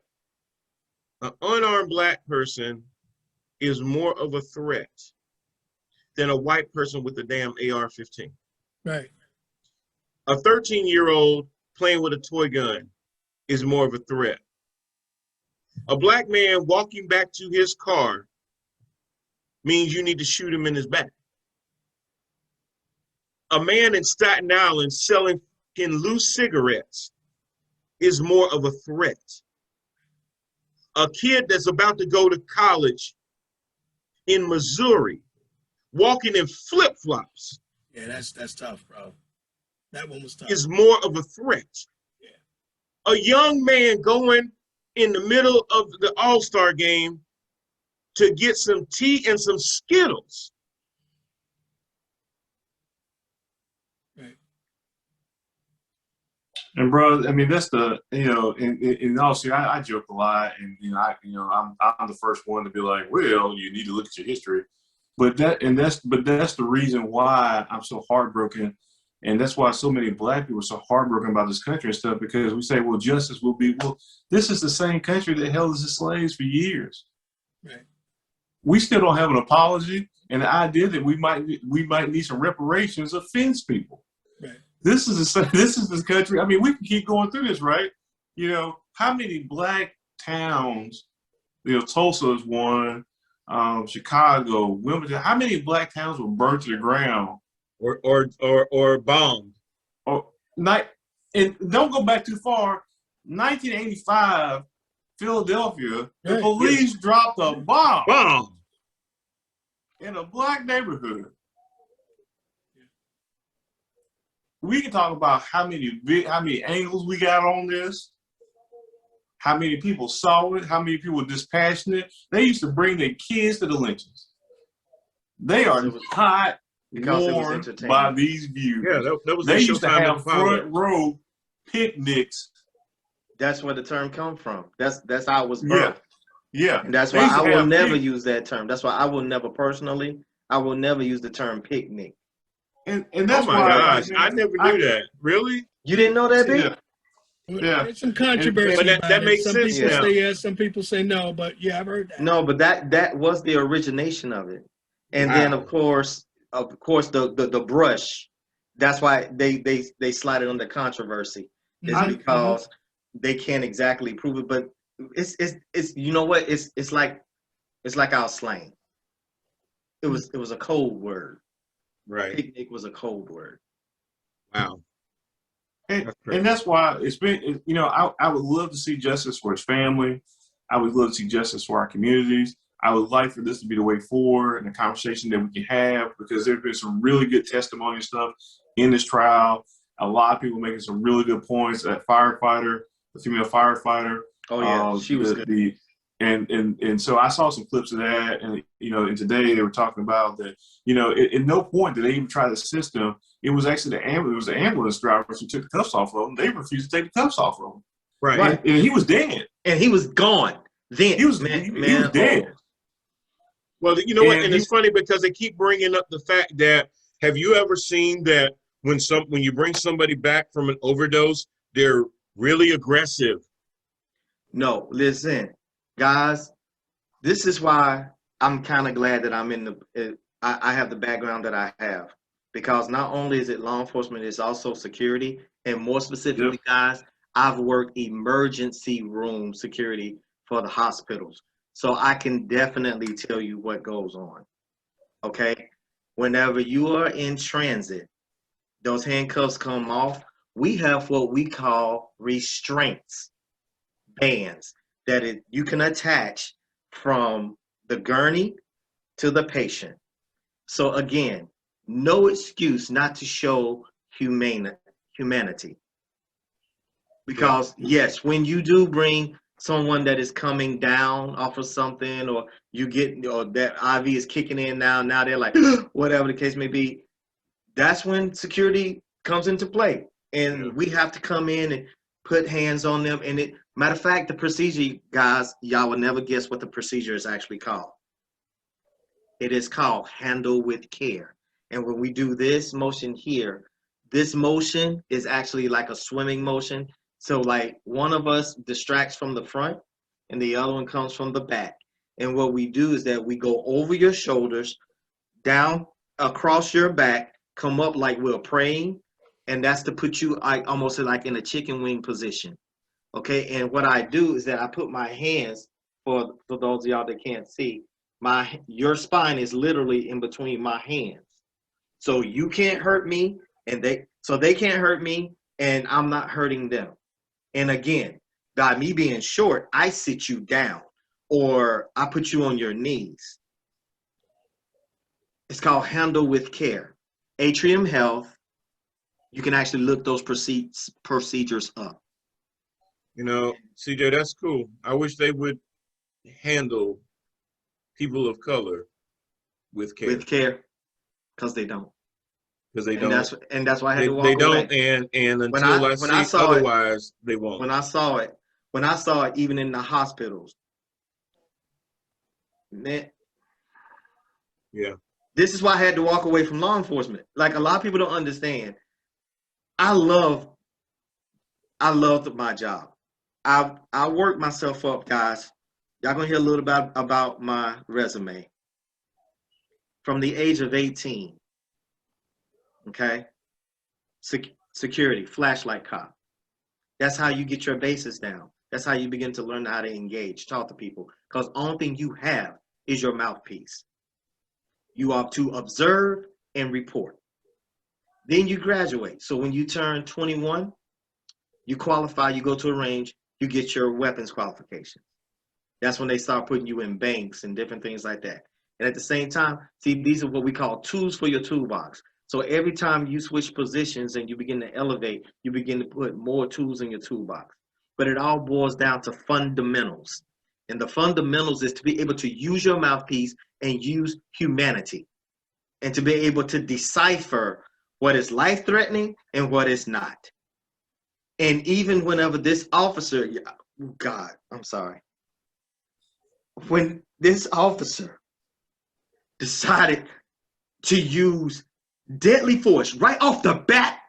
an unarmed black person is more of a threat than a white person with a damn AR-15. Right. A 13-year-old playing with a toy gun is more of a threat. A black man walking back to his car means you need to shoot him in his back. A man in Staten Island selling loose cigarettes is more of a threat. A kid that's about to go to college in Missouri walking in flip-flops. Yeah, that's tough, bro. That one was tough. Is more of a threat. Yeah. A young man going in the middle of the All-Star game to get some tea and some Skittles. Right. And bro, I mean, that's the, in all seriousness, I joke a lot, and I'm the first one to be like, well, you need to look at your history, but that's the reason why I'm so heartbroken. And that's why so many black people are so heartbroken about this country and stuff, because we say, well, justice will be, this is the same country that held us as slaves for years. Right. We still don't have an apology. And the idea that we might need some reparations offends people. Right. This is this country. I mean, we can keep going through this, right? How many black towns, Tulsa is one, Chicago, Wilmington, how many black towns were burned to the ground? Or bombed. And don't go back too far. 1985, Philadelphia, the police dropped a bomb in a black neighborhood. We can talk about how many angles we got on this, how many people saw it, how many people were dispassionate. They used to bring their kids to the lynchings. They are not warned by these views. Yeah, that was they used to have front row picnics. That's where the term come from. That's how it was birthed. Yeah. And that's why I will never use that term. That's why I will never personally, I will never use the term picnic. And that's oh my why, gosh, I never knew that. Really? You didn't know that, Big? Yeah. There's some controversy but about that it. makes some sense people now. say yes, some people say no, but yeah, I've heard that. No, but that was the origination of it. And then of course the brush, that's why they slide it under controversy, is because they can't exactly prove it. But it's you know what? It's like our slang. It was a code word. Right. Picnic was a code word. Wow. And that's why it's been, you know, I would love to see justice for his family. I would love to see justice for our communities. I would like for this to be the way forward and the conversation that we can have, because there's been some really good testimony and stuff in this trial. A lot of people making some really good points. That firefighter, the female firefighter. Oh yeah, she was good. And so I saw some clips of that, and you know, and today they were talking about that. You know, at no point did they even try to assist him. It was actually the ambulance drivers who took the cuffs off of him. They refused to take the cuffs off of him. Right. And he was dead. And he was gone. Then he was dead. Well, you know what? And it's funny because they keep bringing up the fact that, have you ever seen that when you bring somebody back from an overdose, they're really aggressive? No, listen, guys, this is why I'm kind of glad that I'm in I have the background that I have, because not only is it law enforcement, it's also security. And more specifically, guys, I've worked emergency room security for the hospitals. So I can definitely tell you what goes on, okay? Whenever you are in transit, those handcuffs come off. We have what we call restraints, bands, that you can attach from the gurney to the patient. So again, no excuse not to show humanity. Because yes, when you do bring someone that is coming down off of something, or that IV is kicking in now they're like, whatever the case may be, that's when security comes into play. And we have to come in and put hands on them. And matter of fact, the procedure, guys, y'all will never guess what the procedure is actually called. It is called handle with care. And when we do this motion here, this motion is actually like a swimming motion. So like one of us distracts from the front and the other one comes from the back. And what we do is that we go over your shoulders, down across your back, come up like we're praying. And that's to put you almost like in a chicken wing position. Okay. And what I do is that I put my hands, for those of y'all that can't see, your spine is literally in between my hands. So you can't hurt me and they can't hurt me, and I'm not hurting them. And again, by me being short, I sit you down or I put you on your knees. It's called handle with care. Atrium Health, you can actually look those procedures up. You know, CJ, that's cool. I wish they would handle people of color with care. With care, because they don't. Because they don't. And that's why I had to walk away. They don't, and until I see otherwise, they won't. When I saw it, even in the hospitals, man. Yeah. This is why I had to walk away from law enforcement. Like, a lot of people don't understand. I loved my job. I worked myself up, guys. Y'all gonna hear a little bit about my resume. From the age of 18, okay? Security, flashlight cop. That's how you get your bases down. That's how you begin to learn how to engage, talk to people. Because the only thing you have is your mouthpiece. You are to observe and report. Then you graduate. So when you turn 21, you qualify, you go to a range, you get your weapons qualification. That's when they start putting you in banks and different things like that. And at the same time, see, these are what we call tools for your toolbox. So every time you switch positions and you begin to elevate, you begin to put more tools in your toolbox. But it all boils down to fundamentals. And the fundamentals is to be able to use your mouthpiece and use humanity. And to be able to decipher what is life-threatening and what is not. And even whenever this officer, God, I'm sorry. when this officer decided to use deadly force right off the bat,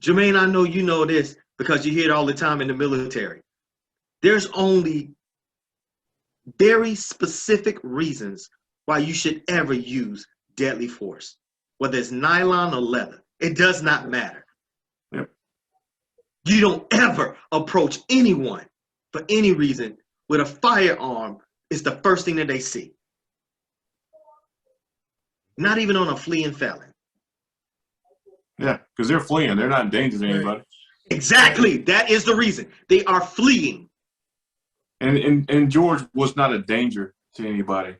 Jermaine, I know you know this because you hear it all the time in the military. There's only very specific reasons why you should ever use deadly force, whether it's nylon or leather. It does not matter. Yep. You don't ever approach anyone for any reason with a firearm. It's the first thing that they see. Not even on a fleeing felon. Yeah, because they're fleeing. They're not in danger to anybody. Exactly. That is the reason. They are fleeing. And George was not a danger to anybody.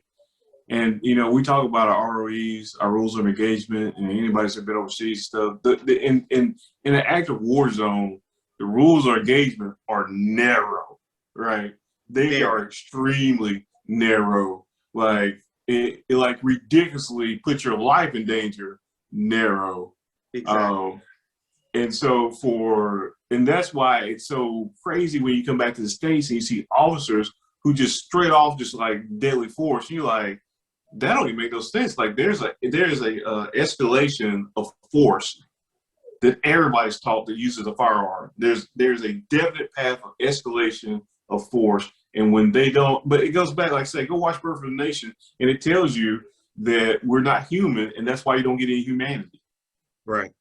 And, you know, we talk about our ROEs, our rules of engagement, and anybody that's been overseas stuff. In an active war zone, the rules of engagement are narrow, right? They are extremely narrow. Like, it like ridiculously put your life in danger, narrow. Exactly. And that's why it's so crazy when you come back to the States and you see officers who just straight off just like deadly force. You're like, that don't even make no sense. Like there's a escalation of force that everybody's taught that uses a firearm. There's a definite path of escalation of force. And when they don't, but it goes back, like I say, go watch Birth of a Nation, and it tells you that we're not human, and that's why you don't get any humanity. Right.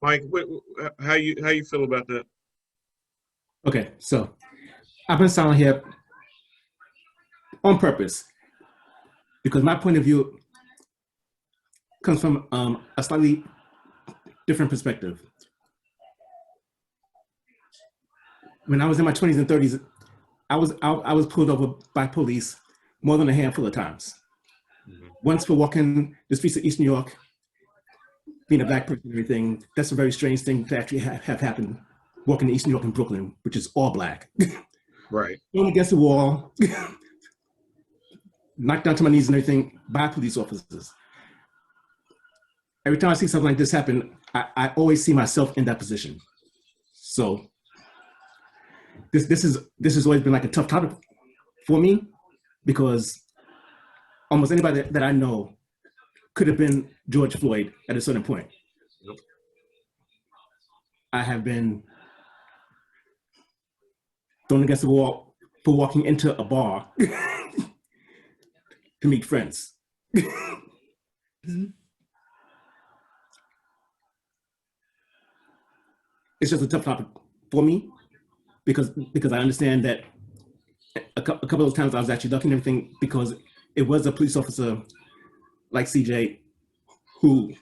Mike, how you feel about that? Okay, so I've been silent here on purpose because my point of view comes from a slightly different perspective. When I was in my 20s and 30s, I was pulled over by police more than a handful of times. Mm-hmm. Once for walking the streets of East New York, being a black person and everything, that's a very strange thing to actually have happened, walking to East New York and Brooklyn, which is all black. Right. Thrown against the wall, knocked down to my knees and everything by police officers. Every time I see something like this happen, I always see myself in that position. So this has always been like a tough topic for me because almost anybody that I know could have been George Floyd at a certain point. Yep. I have been thrown against the wall for walking into a bar to meet friends. Mm-hmm. It's just a tough topic for me because I understand that a couple of times I was actually lucky and everything because it was a police officer like CJ who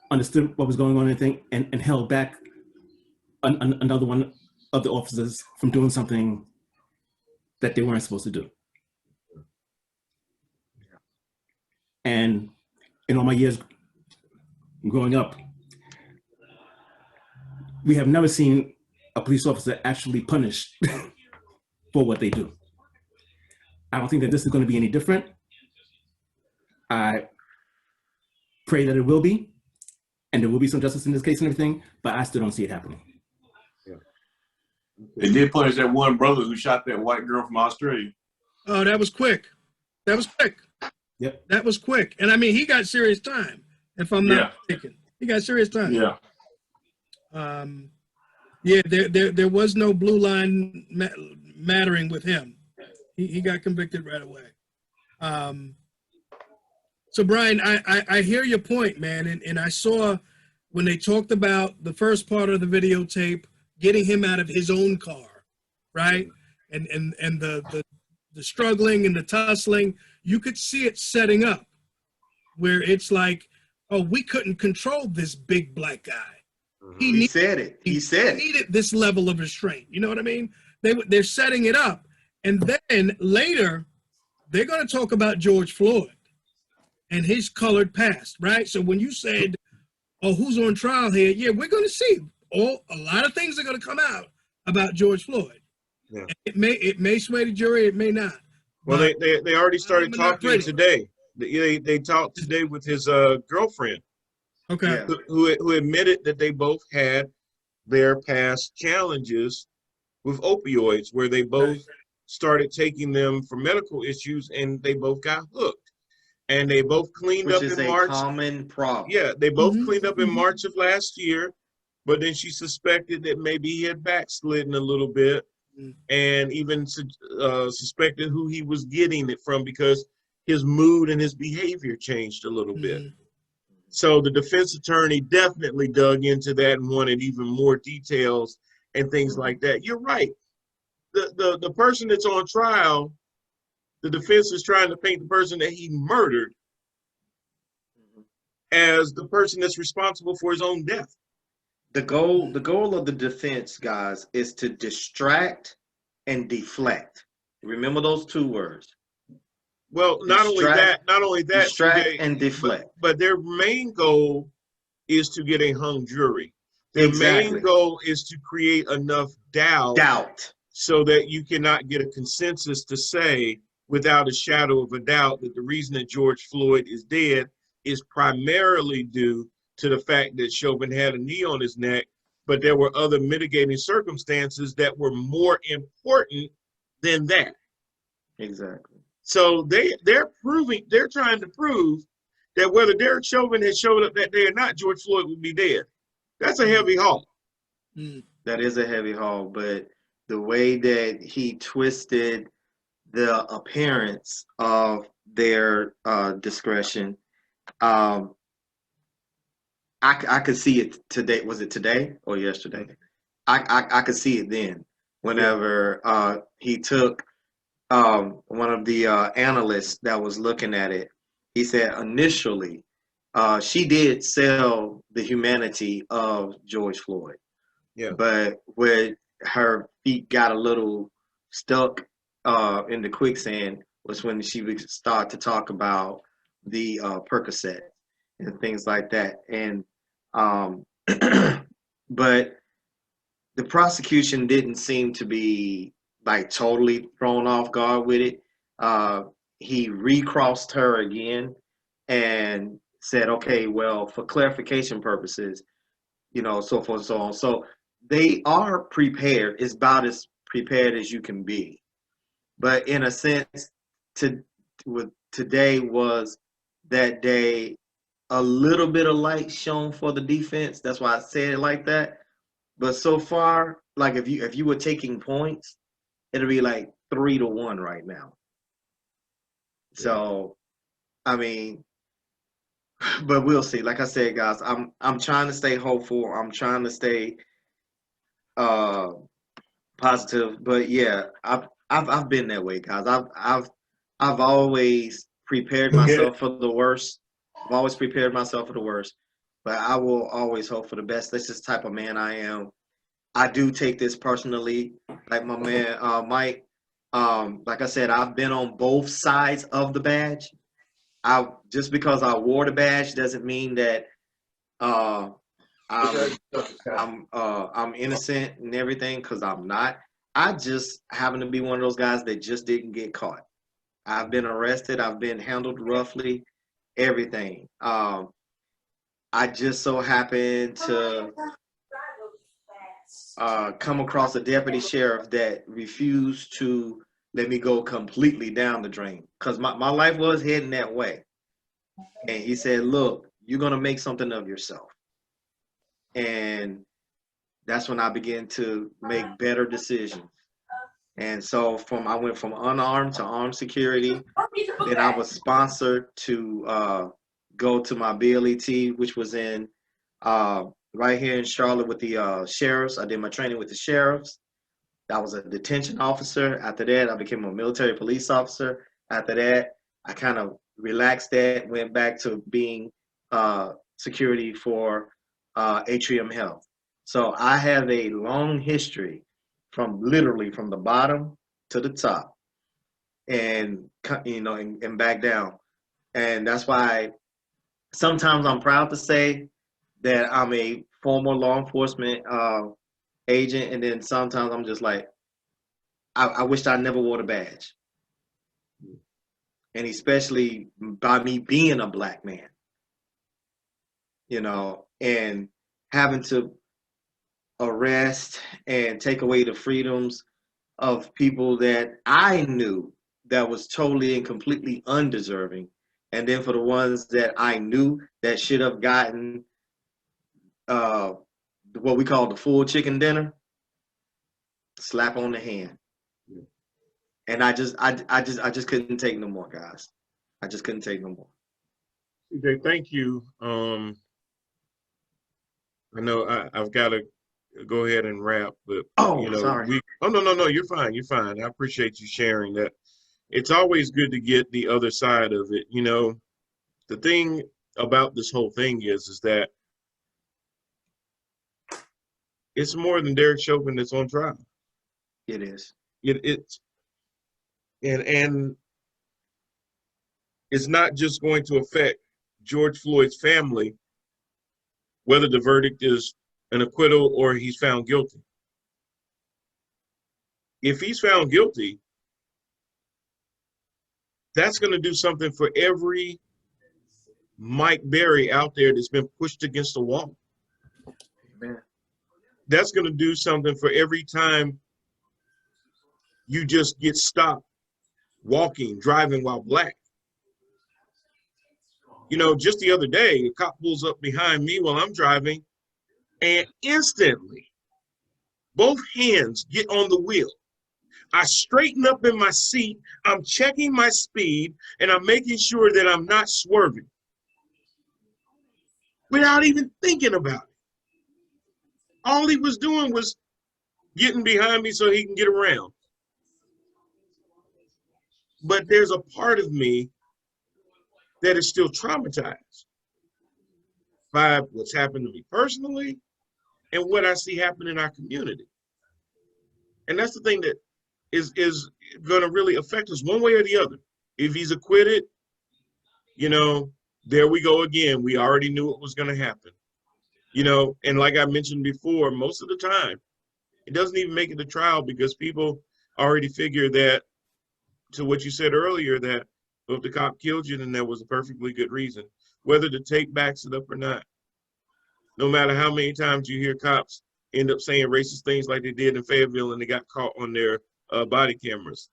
understood what was going on and held back another one of the officers from doing something that they weren't supposed to do. And in all my years growing up, we have never seen a police officer actually punished for what they do. I don't think that this is going to be any different. I pray that it will be, and there will be some justice in this case and everything, but I still don't see it happening. Yeah. They did punish that one brother who shot that white girl from Australia. Oh, that was quick. That was quick. Yep. That was quick. And I mean, he got serious time, if I'm not mistaken. He got serious time. Yeah. There was no blue line mattering with him. He got convicted right away. So Brian, I hear your point, man, and I saw when they talked about the first part of the videotape, getting him out of his own car, right? And the struggling and the tussling, you could see it setting up where it's like, oh, we couldn't control this big black guy. He said it. He needed this level of restraint. You know what I mean? They're setting it up. And then later, they're going to talk about George Floyd and his colored past, right? So when you said, oh, who's on trial here? Yeah, we're going to see. A lot of things are going to come out about George Floyd. Yeah. It may sway the jury, it may not. Well, they already started talking today. They talked today with his girlfriend. Okay. Yeah. Who admitted that they both had their past challenges with opioids, where they both started taking them for medical issues, and they both got hooked. And they both cleaned up in March. Which is a common problem. Yeah, they both cleaned up in March of last year, but then she suspected that maybe he had backslidden a little bit, and even suspected who he was getting it from, because his mood and his behavior changed a little bit. So the defense attorney definitely dug into that and wanted even more details and things like that. You're right. The person that's on trial, the defense is trying to paint the person that he murdered as the person that's responsible for his own death. The goal of the defense, guys, is to distract and deflect. Remember those two words. Well, not only that, distract and deflect. But their main goal is to get a hung jury. Their main goal is to create enough doubt so that you cannot get a consensus to say, without a shadow of a doubt, that the reason that George Floyd is dead is primarily due to the fact that Chauvin had a knee on his neck, but there were other mitigating circumstances that were more important than that. Exactly. So they're trying to prove that whether Derek Chauvin had showed up that day or not, George Floyd would be dead. That's a heavy haul. That is a heavy haul, but the way that he twisted the appearance of their discretion, I could see it today. Was it today or yesterday? I could see it then. Whenever he took one of the analysts that was looking at it, he said initially she did sell the humanity of George Floyd. Yeah. But where her feet got a little stuck in the quicksand was when she would start to talk about the Percocet and things like that. And but the prosecution didn't seem to be like totally thrown off guard with it. He recrossed her again and said, okay, well, for clarification purposes, you know, so forth and so on. So they are prepared. It's about as prepared as you can be. But in a sense, today was that day, a little bit of light shown for the defense. That's why I said it like that. But so far, like if you were taking points, it'll be like 3-1 right now. So, I mean, but we'll see. Like I said, guys, I'm trying to stay hopeful. I'm trying to stay positive. But yeah, I've been that way, guys. I've always prepared myself for the worst. I've always prepared myself for the worst, but I will always hope for the best. That's just the type of man I am. I do take this personally, like my man Mike. Like I said, I've been on both sides of the badge. Just because I wore the badge doesn't mean that I'm innocent and everything, because I'm not. I just happen to be one of those guys that just didn't get caught. I've been arrested. I've been handled roughly, everything. I just so happened to come across a deputy sheriff that refused to let me go completely down the drain, because my life was heading that way. And he said, look, you're going to make something of yourself. And that's when I began to make better decisions. And so I went from unarmed to armed security. Then I was sponsored to go to my BLET, which was in right here in Charlotte with the sheriffs. I did my training with the sheriffs. I was a detention officer. After that, I became a military police officer. After that, I kind of relaxed that, went back to being security for Atrium Health. So I have a long history literally from the bottom to the top, and and back down. And that's why sometimes I'm proud to say that I'm a former law enforcement agent, and then sometimes I'm just like, I wish I never wore the badge. And especially by me being a black man, and having to arrest and take away the freedoms of people that I knew that was totally and completely undeserving. And then for the ones that I knew that should have gotten what we call the full chicken dinner, slap on the hand. And I just couldn't take no more, guys. I just couldn't take no more. Okay, thank you. I know I've got to go ahead and wrap, but sorry. No, you're fine. You're fine. I appreciate you sharing that. It's always good to get the other side of it. The thing about this whole thing is that it's more than Derek Chauvin that's on trial. It is. And it's not just going to affect George Floyd's family, whether the verdict is an acquittal or he's found guilty. If he's found guilty, that's going to do something for every Mike Berry out there that's been pushed against the wall. Amen. That's going to do something for every time you just get stopped walking, driving while black. Just the other day, a cop pulls up behind me while I'm driving, and instantly, both hands get on the wheel. I straighten up in my seat, I'm checking my speed, and I'm making sure that I'm not swerving without even thinking about it. All he was doing was getting behind me so he can get around. But there's a part of me that is still traumatized by what's happened to me personally and what I see happen in our community. And that's the thing that is going to really affect us one way or the other. If he's acquitted, there we go again. We already knew what was going to happen. And like I mentioned before, most of the time, it doesn't even make it to trial because people already figure that, to what you said earlier, that if the cop killed you, then there was a perfectly good reason, whether the tape backs it up or not. No matter how many times you hear cops end up saying racist things like they did in Fayetteville and they got caught on their body cameras.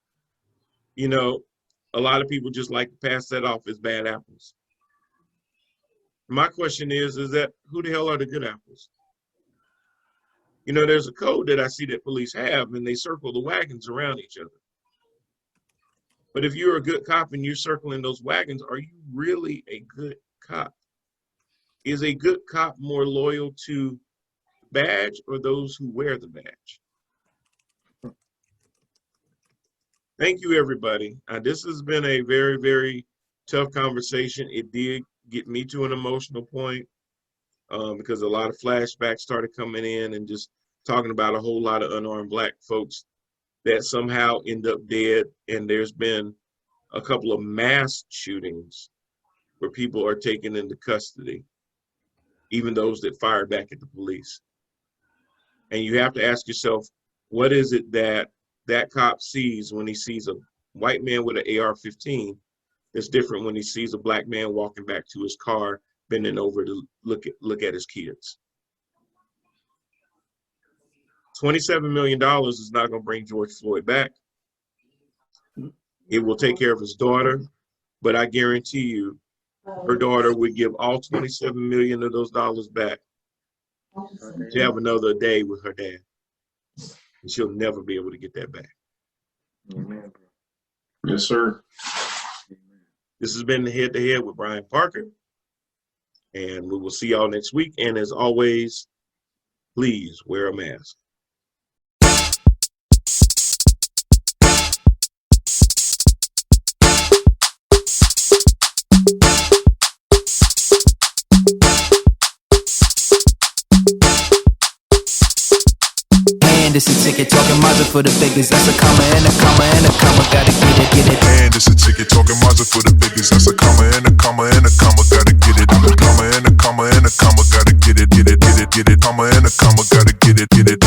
A lot of people just like to pass that off as bad apples. My question is that who the hell are the good apples? There's a code that I see that police have, and they circle the wagons around each other. But if you're a good cop and you're circling those wagons, are you really a good cop? Is a good cop more loyal to badge or those who wear the badge? Thank you, everybody. This has been a very, very tough conversation. It did get me to an emotional point because a lot of flashbacks started coming in and just talking about a whole lot of unarmed black folks that somehow end up dead. And there's been a couple of mass shootings where people are taken into custody, even those that fired back at the police. And you have to ask yourself, what is it that cop sees when he sees a white man with an AR-15 that's different when he sees a black man walking back to his car, bending over to look at his kids? $27 million is not going to bring George Floyd back. It will take care of his daughter, but I guarantee you her daughter would give all 27 million of those dollars back to have another day with her dad. And she'll never be able to get that back. Amen. Yes, sir. This has been the Head to Head with Brian Parker. And we will see y'all next week. And as always, please wear a mask. And it's a ticket talking Mazda for the biggest. That's a comma and a comma and a comma. Gotta get it. And it's a ticket talking Mazda for the biggest. That's a comma and a comma and a comma. Gotta get it. I'm a comma and a comma and a comma. Gotta get it. Comma and a comma. Gotta get it.